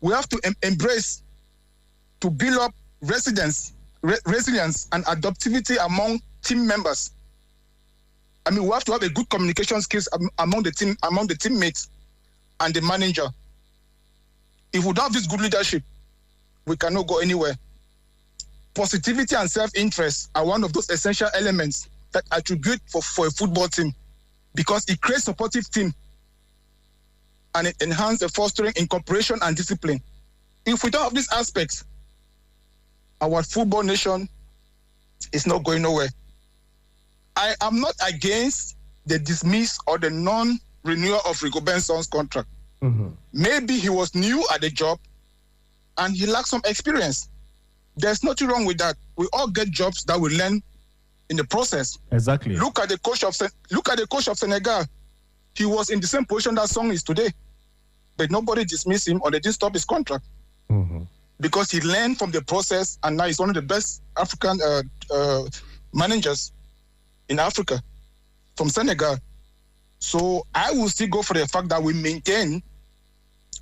We have to embrace to build up resilience and adaptivity among team members. We have to have a good communication skills among the teammates and the manager. If we don't have this good leadership, we cannot go anywhere. Positivity and self-interest are one of those essential elements that attribute for a football team because it creates a supportive team and it enhances the fostering in cooperation and discipline. If we don't have these aspects, our football nation is not going nowhere. I am not against the dismiss or the non-renewal of Rigobert Song's contract. Maybe he was new at the job and he lacked some experience. There's nothing wrong with that. We all get jobs that we learn in the process. Exactly. Look at the coach of Senegal. He was in the same position that Song is today, but nobody dismissed him or they didn't stop his contract because he learned from the process, and now he's one of the best African managers in Africa from Senegal. So I will still go for the fact that we maintain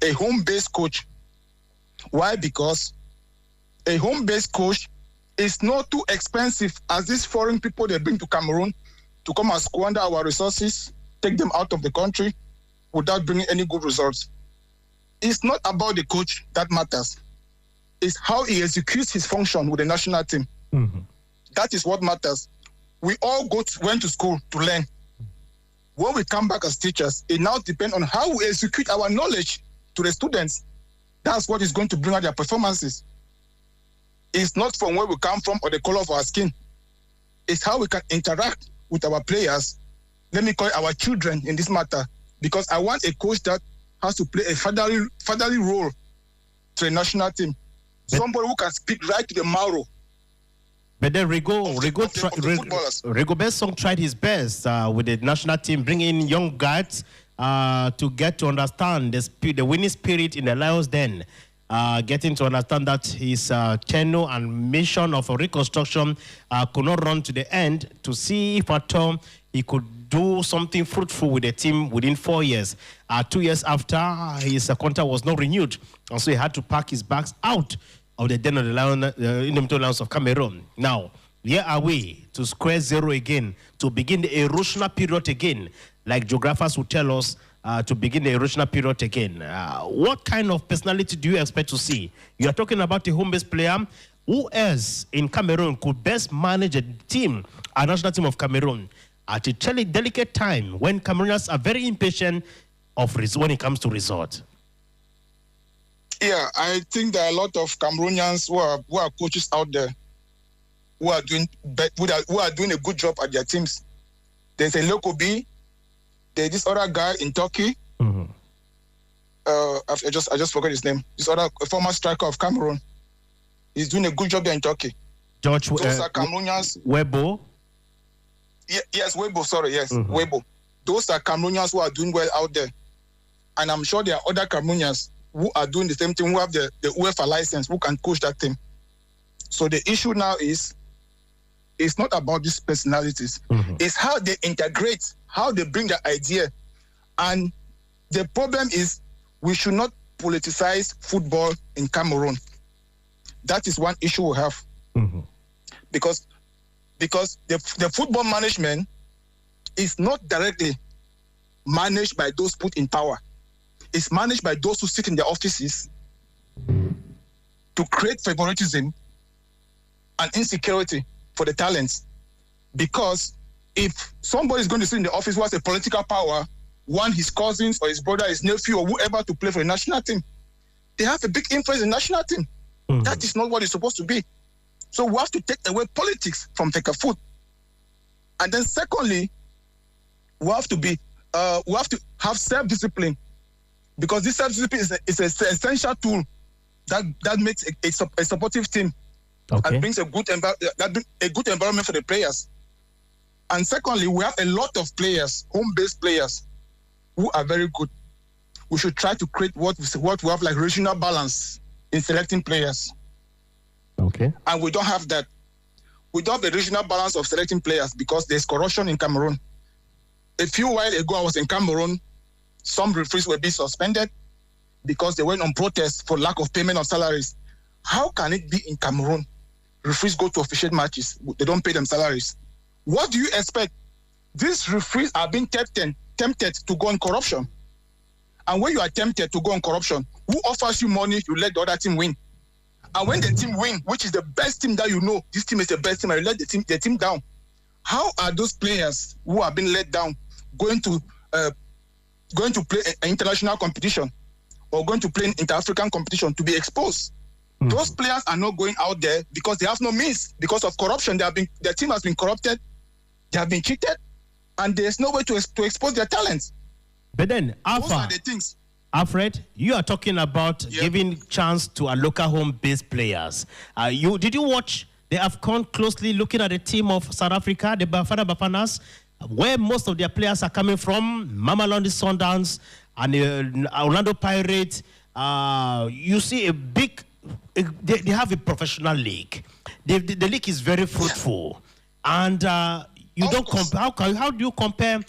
a home-based coach. Why? Because a home-based coach is not too expensive as these foreign people they bring to Cameroon to come and squander our resources, take them out of the country without bringing any good results. It's not about the coach that matters. It's how he executes his function with the national team. That is what matters. We all went to school to learn. When we come back as teachers, it now depends on how we execute our knowledge to the students. That's what is going to bring out their performances. It's not from where we come from or the color of our skin. It's how we can interact with our players. Let me call it our children in this matter, because I want a coach that has to play a fatherly role to the national team. Somebody who can speak right to the marrow. But then Rigobert Song tried his best with the national team, bringing in young guys to get to understand the winning spirit in the Lions Den. Getting to understand that his tenure and mission of a reconstruction could not run to the end, to see if at all he could do something fruitful with the team within 4 years. 2 years after, his contract was not renewed, and so he had to pack his bags out of the den of the Indomitable Lions of Cameroon. Now, here are we to square zero again, to begin the erosional period again, like geographers will tell us, to begin the erosional period again. What kind of personality do you expect to see? You are talking about a home-based player. Who else in Cameroon could best manage a team, a national team of Cameroon, at a delicate time when Cameroonians are very impatient when it comes to resort? Yeah, I think there are a lot of Cameroonians who are coaches out there who are doing a good job at their teams. There's a local B. There's this other guy in Turkey. Mm-hmm. I just forgot his name. This other former striker of Cameroon. He's doing a good job there in Turkey. Those are Cameroonians. Webo? Yes, Webo. Sorry, yes, Mm-hmm. Webo. Those are Cameroonians who are doing well out there, and I'm sure there are other Cameroonians who are doing the same thing, who have the UEFA license, who can coach that team. So the issue now is, it's not about these personalities. Mm-hmm. It's how they integrate, how they bring the idea. And the problem is, we should not politicize football in Cameroon. That is one issue we have. Mm-hmm. Because the football management is not directly managed by those put in power. It's managed by those who sit in their offices to create favoritism and insecurity for the talents. Because if somebody is going to sit in the office who has a political power, want his cousins or his brother, his nephew or whoever to play for the national team, they have a big influence in the national team. Mm-hmm. That is not what it's supposed to be. So we have to take away politics from Fecafoot. And then secondly, we have to have self-discipline, because this self-discipline is an essential tool that makes a supportive team. Okay. And brings a good environment for the players. And secondly, we have a lot of players, home-based players, who are very good. We should try to create what we have like regional balance in selecting players. Okay. And we don't have that. We don't have a regional balance of selecting players because there's corruption in Cameroon. A few while ago, I was in Cameroon. Some referees were being suspended because they went on protest for lack of payment of salaries. How can it be in Cameroon? Referees go to officiate matches. They don't pay them salaries. What do you expect? These referees are being tempted to go on corruption. And when you are tempted to go on corruption, who offers you money, you let the other team win. And when the team win, which is the best team that you know, this team is the best team, and you let the team down. How are those players who have been let down going to play an international competition or going to play an inter-African competition to be exposed? Mm. Those players are not going out there because they have no means, because of corruption. Their team has been corrupted, they have been cheated, and there's no way to expose their talents. But then, those are the things. Alfred, you are talking about giving chance to our local home-based players. Did you watch the AUCUN closely, looking at the team of South Africa, the Bafana Bafanas, where most of their players are coming from? Mamelodi Sundowns and Orlando Pirates. You see they have a professional league. The league is very fruitful, and you don't compare. How do you compare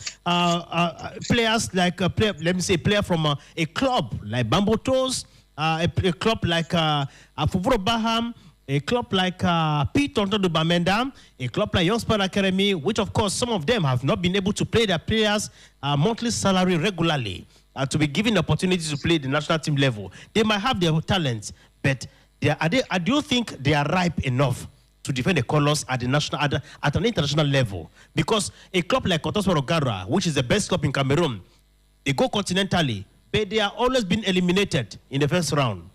players like let me say a player from a club like Bambotos, a club like Fuvuro Baham, a club like P. Tonton de Bamenda, a club like Young Sport Academy, which of course some of them have not been able to pay their players monthly salary regularly, to be given the opportunity to play the national team level. They might have their talents, but I do think they are ripe enough to defend the colors at an international level. Because a club like Audace Gara, which is the best club in Cameroon, they go continentally, but they are always been eliminated in the first round.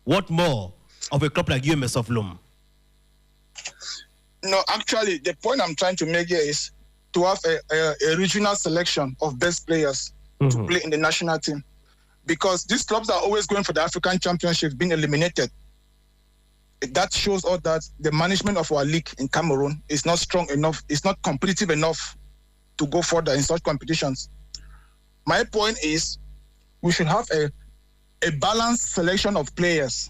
What more of a club like UMS of Lom? No, actually, the point I'm trying to make here is to have a regional selection of best players to play in the national team. Because these clubs are always going for the African Championship, being eliminated. That shows us that the management of our league in Cameroon is not strong enough, it's not competitive enough to go further in such competitions. My point is we should have a balanced selection of players,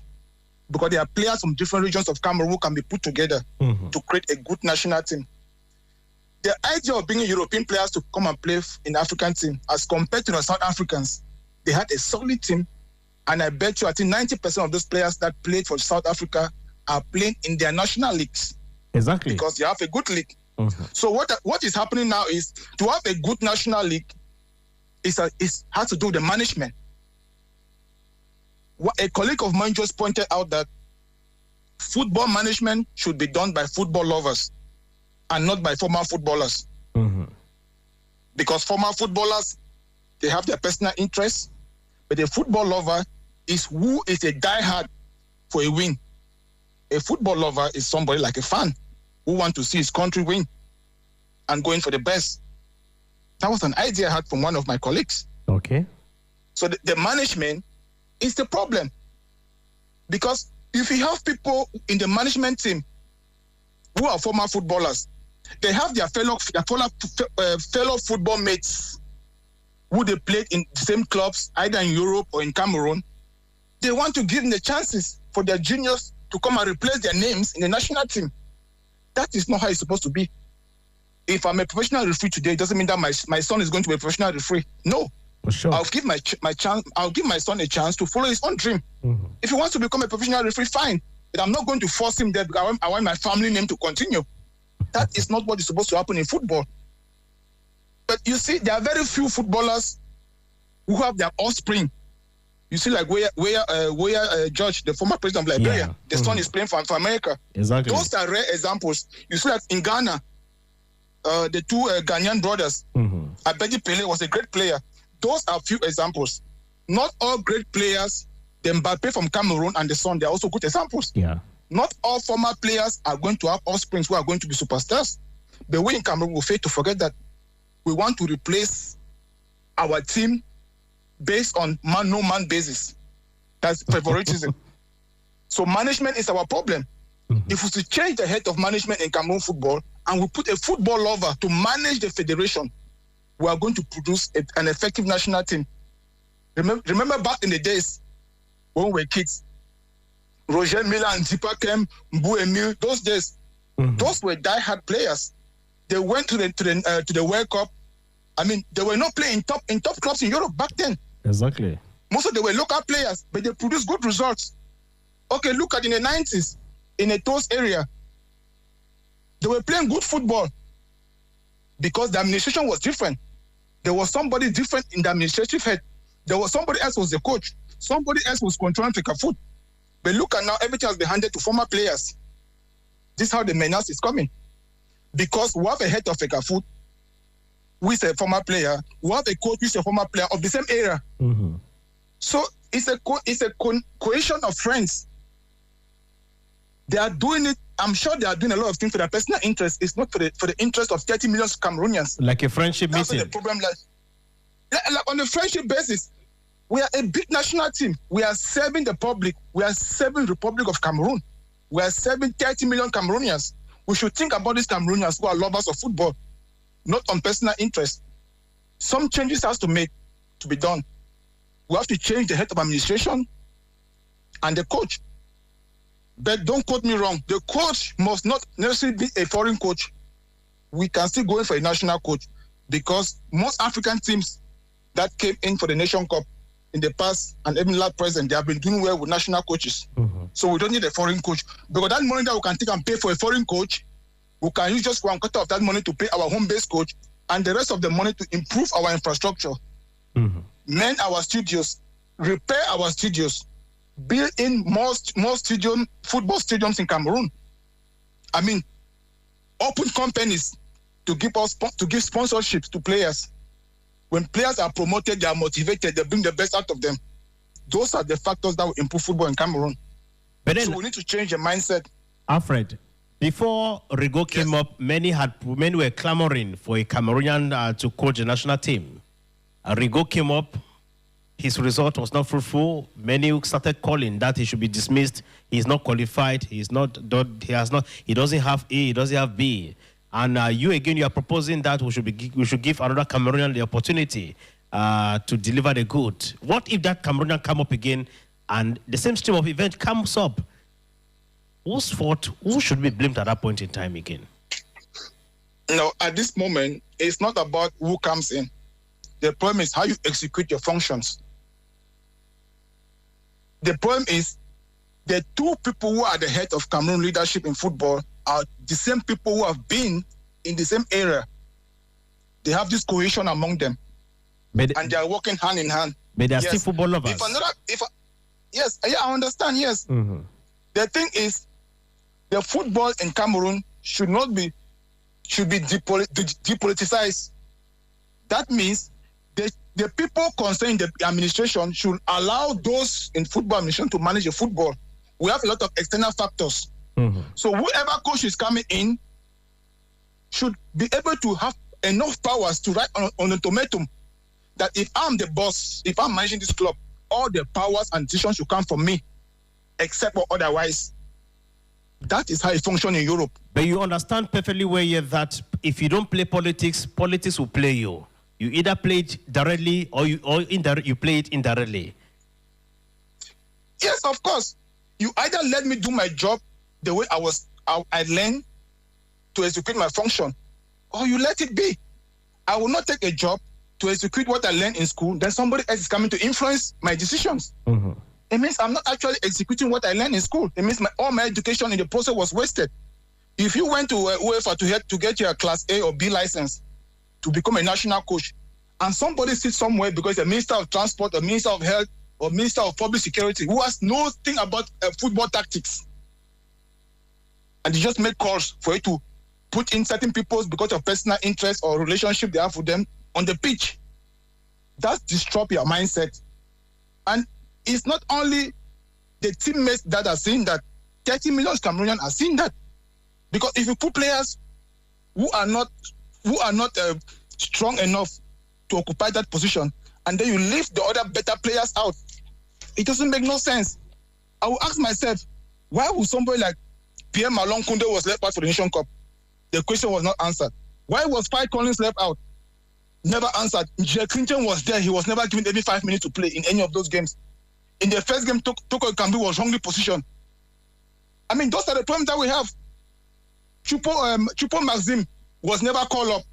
because there are players from different regions of Cameroon who can be put together to create a good national team. The idea of bringing European players to come and play in the African team, as compared to the South Africans, they had a solid team, and I bet you, I think 90% of those players that played for South Africa are playing in their national leagues. Exactly. Because they have a good league. So what is happening now is, to have a good national league has to do with the management. A colleague of mine just pointed out that football management should be done by football lovers and not by former footballers. Because former footballers, they have their personal interests, but a football lover is who is a diehard for a win. A football lover is somebody like a fan who wants to see his country win and going for the best. That was an idea I had from one of my colleagues. Okay. So the management is the problem. Because if you have people in the management team who are former footballers, they have their fellow football mates who they played in the same clubs, either in Europe or in Cameroon. They want to give them the chances for their juniors to come and replace their names in the national team. That is not how it's supposed to be. If I'm a professional referee today, it doesn't mean that my son is going to be a professional referee. No. For sure. I'll give my son a chance to follow his own dream. If he wants to become a professional referee, fine. But I'm not going to force him there because I want my family name to continue. That is not what is supposed to happen in football. But you see, there are very few footballers who have their offspring. You see, like where George, the former president of Liberia, the son is playing for America. Exactly. Those are rare examples. You see, like in Ghana, the two Ghanaian brothers, Abedi Pele was a great player. Those are few examples. Not all great players, the Mbappe from Cameroon and the son, they are also good examples. Yeah. Not all former players are going to have offsprings who are going to be superstars. But we in Cameroon will fail to forget that we want to replace our team based on man-no-man basis. That's favoritism. So management is our problem. If we should change the head of management in Cameroon football and we put a football lover to manage the federation, we are going to produce an effective national team. Remember back in the days when we were kids, Roger Miller and Zipakem, Mbu Emil, those days, those were die-hard players. They went to the World Cup. I mean, they were not playing in top clubs in Europe back then. Exactly. Most of them were local players, but they produced good results. Okay, look at in the 90s, in a toast area, they were playing good football because the administration was different. There was somebody different in the administrative head. There was somebody else was the coach. Somebody else was controlling Fecafoot. But look at now, everything has been handed to former players. This is how the menace is coming. Because we have a head of Fecafoot who is a former player. We have a coach who is a former player of the same era. So it's a cohesion of friends. They are doing it. I'm sure they are doing a lot of things for their personal interest. It's not for the interest of 30 million Cameroonians. Like a friendship That's meeting. The problem. Like on a friendship basis, we are a big national team. We are serving the public. We are serving the Republic of Cameroon. We are serving 30 million Cameroonians. We should think about these Cameroonians who are lovers of football, not on personal interest. Some changes has to be done. We have to change the head of administration and the coach. But don't quote me wrong. The coach must not necessarily be a foreign coach. We can still go in for a national coach because most African teams that came in for the Nation Cup in the past and even last present, they have been doing well with national coaches. So we don't need a foreign coach. Because that money that we can take and pay for a foreign coach, we can use just 1/4 of that money to pay our home-based coach and the rest of the money to improve our infrastructure, mend our studios, repair our studios, build in more football stadiums in Cameroon. I mean, open companies to give sponsorships to players. When players are promoted, they are motivated, they bring the best out of them. Those are the factors that will improve football in Cameroon. But then, so we need to change the mindset. Alfred, before Rigo came up, many were clamoring for a Cameroonian to coach the national team. Rigo came up. His result was not fruitful. Many started calling that he should be dismissed. He's not qualified. He doesn't have A. He doesn't have B. And you are proposing that we should give another Cameroonian the opportunity. to deliver the good. What if that Cameroonian come up again and the same stream of event comes up? Whose fault? Who should be blamed at that point in time again? No, at this moment, it's not about who comes in. The problem is how you execute your functions. The problem is the two people who are the head of Cameroon leadership in football are the same people who have been in the same area. They have this cohesion among them. And they are working hand in hand. But they are still football lovers. Yes, I understand, yes. Mm-hmm. The thing is, the football in Cameroon should be depoliticized. That means the people concerned in the administration should allow those in football administration to manage the football. We have a lot of external factors. Mm-hmm. So whoever coach is coming in should be able to have enough powers to write on the ultimatum that if I'm the boss, if I'm managing this club, all the powers and decisions should come from me, except or otherwise. That is how it functions in Europe. But you understand perfectly well that if you don't play politics, politics will play you. You either play it directly or you play it indirectly. Yes, of course. You either let me do my job the way I learned to execute my function, or you let it be. I will not take a job to execute what I learned in school, then somebody else is coming to influence my decisions. Mm-hmm. It means I'm not actually executing what I learned in school. It means all my education in the process was wasted. If you went to UEFA to get your Class A or B license to become a national coach, and somebody sits somewhere because a minister of transport, a minister of health, or minister of public security who has nothing about football tactics, and they just make calls for you to put in certain people because of personal interest or relationship they have with them on the pitch, that disrupts your mindset. And it's not only the teammates that are seeing that, 30 million Cameroonians are seeing that. Because if you put players who are not strong enough to occupy that position, and then you leave the other better players out, it doesn't make no sense. I will ask myself, why would somebody like Pierre Malone Koundé was left out for the Nation Cup? The question was not answered. Why was Fight Collins left out? Never answered. Jay Clinton was there. He was never given every 5 minutes to play in any of those games. In the first game, Toko Ekambi was wrongly positioned. I mean, those are the problems that we have. Chupo Maxim was never called up.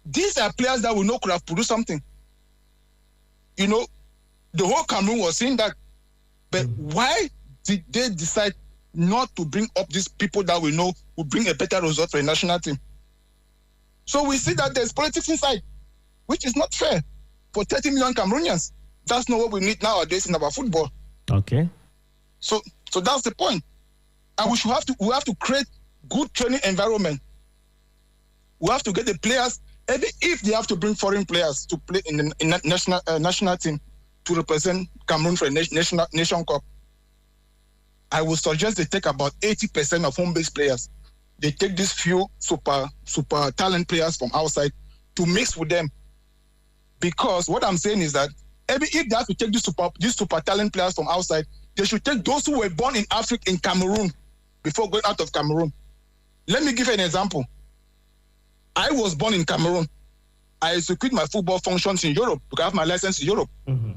These are players that we know could have produced something. You know, the whole Cameroon was saying that. But why did they decide not to bring up these people that we know will bring a better result for a national team? So we see that there's politics inside, which is not fair for 30 million Cameroonians. That's not what we need nowadays in our football. Okay. So that's the point. And we have to create good training environment. We have to get the players, even if they have to bring foreign players to play in the national team to represent Cameroon for a nation cup. I would suggest they take about 80% of home-based players. They take these few super talent players from outside to mix with them. Because what I'm saying is that if they have to take these super talent players from outside, they should take those who were born in Africa, in Cameroon, before going out of Cameroon. Let me give you an example. I was born in Cameroon. I execute my football functions in Europe because I have my license in Europe. Mm-hmm.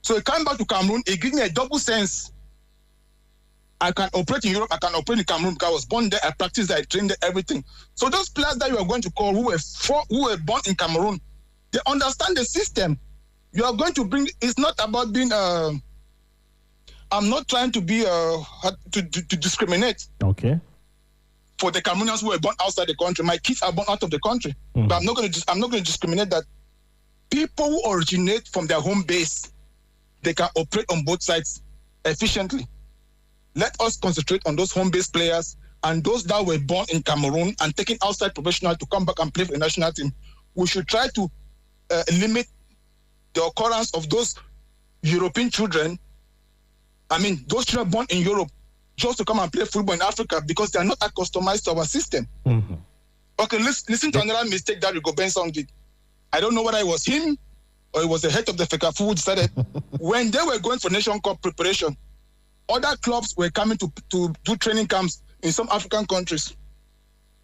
So coming back to Cameroon, it gives me a double sense. I can operate in Europe, I can operate in Cameroon because I was born there, I practiced there, I trained there, everything. So those players that you are going to call who were born in Cameroon, they understand the system. You are going to bring, it's not about being, I'm not trying to be, to discriminate. Okay. For the Cameroonians who were born outside the country. My kids are born out of the country. Mm-hmm. But I'm not going to discriminate that. People who originate from their home base, they can operate on both sides efficiently. Let us concentrate on those home-based players and those that were born in Cameroon and taken outside professional to come back and play for the national team. We should try to limit the occurrence of those European children. I mean, those children born in Europe just to come and play football in Africa because they are not customized to our system. Mm-hmm. Okay, listen to another mistake that Rigo Benson did. I don't know whether it was him or it was the head of the FECAFU who decided when they were going for Nation Cup preparation, other clubs were coming to do training camps in some African countries.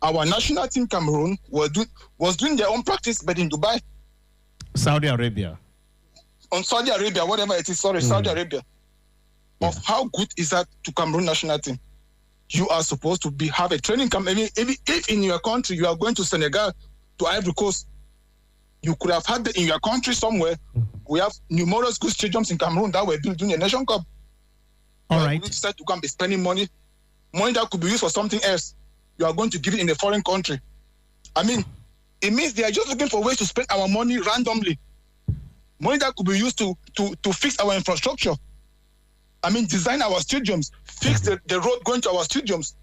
Our national team, Cameroon, was doing their own practice, but in Dubai. Saudi Arabia. On Saudi Arabia, whatever it is, Saudi Arabia. Of how good is that to Cameroon national team? You are supposed to have a training camp. If in your country you are going to Senegal, to Ivory Coast, you could have had that in your country somewhere. We have numerous good stadiums in Cameroon that were built during the Nation Cup. All right. You decide to come be spending money that could be used for something else. You are going to give it in a foreign country. I mean, it means they are just looking for ways to spend our money randomly. Money that could be used to fix our infrastructure. I mean, design our stadiums, fix the road going to our stadiums.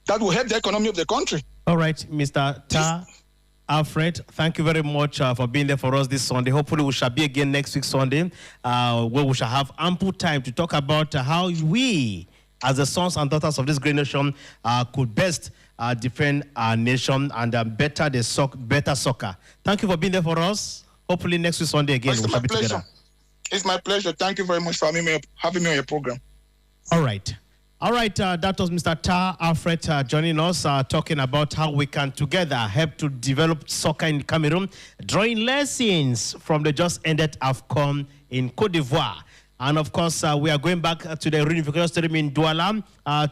That will help the economy of the country. All right, Mr. Ta Alfred, thank you very much for being there for us this Sunday. Hopefully we shall be again next week Sunday, where we shall have ample time to talk about how we, as the sons and daughters of this great nation, could best defend our nation and better soccer. Thank you for being there for us. Hopefully next week Sunday again we shall be together. It's my pleasure. Thank you very much for having me on your program. All right. All right, that was Mr. Ta Alfred joining us, talking about how we can together help to develop soccer in Cameroon, drawing lessons from the just ended AUCUN in Côte d'Ivoire. And of course, we are going back to the Reunification Stadium in Douala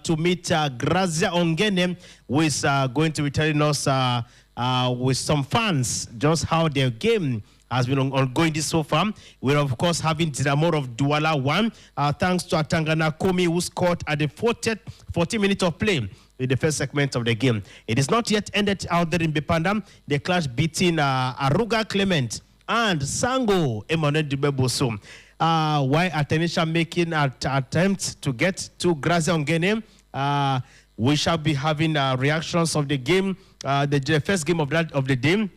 to meet Grazia Ongene, who is going to be telling us with some fans just how their game has been ongoing this so far. We're, of course, having Dinamo of Douala 1, thanks to Atangana Komi, who scored at the 40 minutes of play in the first segment of the game. It is not yet ended out there in Bepanda. The clash between Aruga Clement and Sango Emmanuel Dubeboso. While Atenisha making an attempt to get to Grazia Ongene, we shall be having reactions of the game, the first game of the day,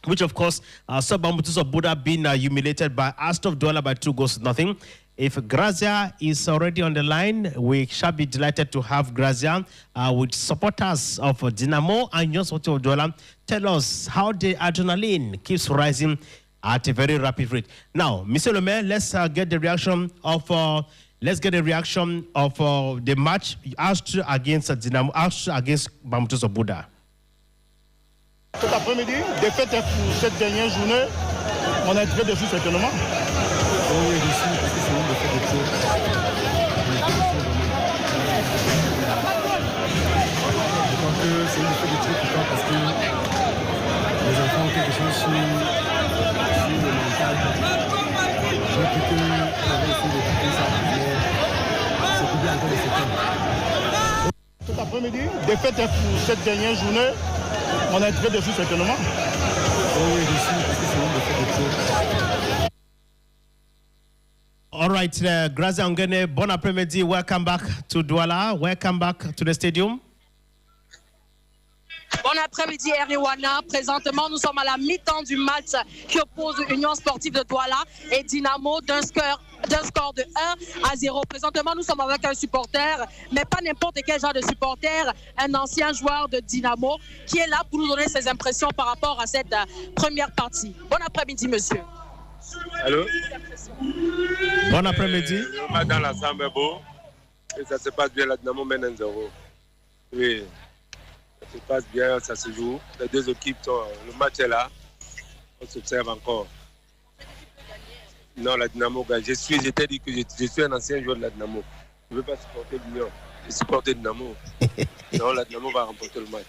which of course saw Bambutus of Buddha being humiliated by Astor of Douala by 2-0. If Grazia is already on the line, we shall be delighted to have Grazia with supporters of Dinamo and Union Sportive of Douala tell us how the adrenaline keeps rising at a very rapid rate. Now, Mr. Le Maire, let's get the reaction of the match Astor against Dinamo, Astor against Bambutus of Buddha. Cet après-midi, défaite pour cette dernière journée, on est très déçu certainement. Oui, déçu parce que c'est une défaite de trop. Je pense que c'est une défaite de trop pourtant parce que les enfants ont quelque chose sur le mental. Je crois qu'on avait essayé de quitter ça, mais c'est plus bien encore de septembre. Cet après-midi, défaite pour cette dernière journée. On est très déçu certainement. Oui, déçu parce que c'est une défaite de trop. All right, Grazia Ongene, bon après-midi. Welcome back to Douala. Welcome back to the stadium. Bon après-midi, Eriwana. Présentement, nous sommes à la mi-temps du match qui oppose Union Sportive de Douala et Dinamo d'un score de 1-0. Présentement, nous sommes avec un supporter, mais pas n'importe quel genre de supporter, un ancien joueur de Dinamo qui est là pour nous donner ses impressions par rapport à cette première partie. Bon après-midi, monsieur. Allô? Bon après-midi. Le match dans l'ensemble est beau et ça se passe bien. La Dinamo mène 1-0. Oui. Ça se passe bien, ça se joue. Les deux équipes sont. Le match est là. On s'observe encore. Non, la Dinamo gagne. J'étais dit que je suis un ancien joueur de la Dinamo. Je ne veux pas supporter l'Union. Je supporte Dinamo. Non, la Dinamo va remporter le match.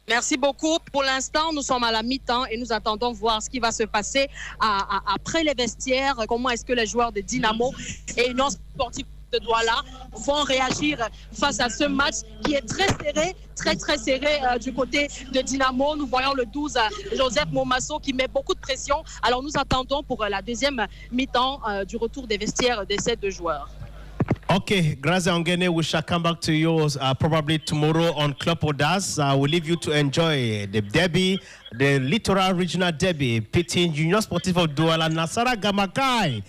Merci beaucoup. Pour l'instant, nous sommes à la mi-temps et nous attendons voir ce qui va se passer après les vestiaires. Comment est-ce que les joueurs de Dinamo et Union Sportive de Douala vont réagir face à ce match qui est très serré, très serré du côté de Dinamo. Nous voyons le 12 Joseph Momasso qui met beaucoup de pression. Alors nous attendons pour la deuxième mi-temps du retour des vestiaires de ces deux joueurs. Okay, Grazia Ongene, we shall come back to you probably tomorrow on Club Audace. We'll leave you to enjoy the derby, the Littoral Regional Derby, pitting Union Sportive of Douala, Nasara Gamakai,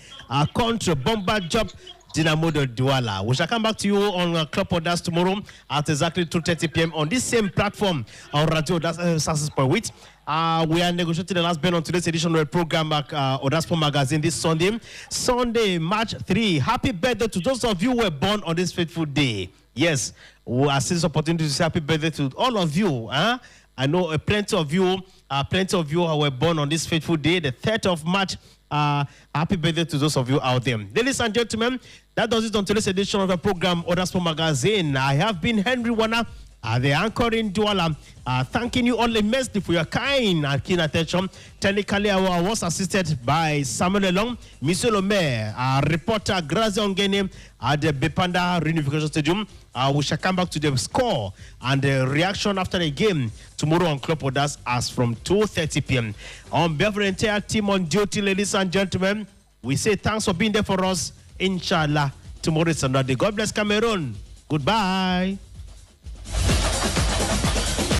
contre Bomba Job Dinamo de Douala. We shall come back to you on Club Audace tomorrow at exactly 2:30 p.m. on this same platform on Radio Audace 106.8. We are negotiating the last bit on today's edition of the program at Audace Magazine this Sunday, March 3. Happy birthday to those of you who were born on this fateful day. Yes, we are seeing this opportunity to say happy birthday to all of you. I know plenty of you were born on this fateful day, the 3rd of March. Happy birthday to those of you out there. Ladies and gentlemen, that does it on today's edition of the program, Audace Magazine. I have been Henry Wana, the anchor in Douala, thanking you all immensely for your kind and keen attention. Technically, I was assisted by Samuel Long, Monsieur Le Maire, reporter Grazie Ongene at the Bepanda Reunification Stadium. We shall come back to the score and the reaction after the game tomorrow on Club Audace as from 2:30 p.m. On behalf of the entire team on duty, ladies and gentlemen, we say thanks for being there for us. Inshallah, tomorrow is another day. God bless Cameroon. Goodbye.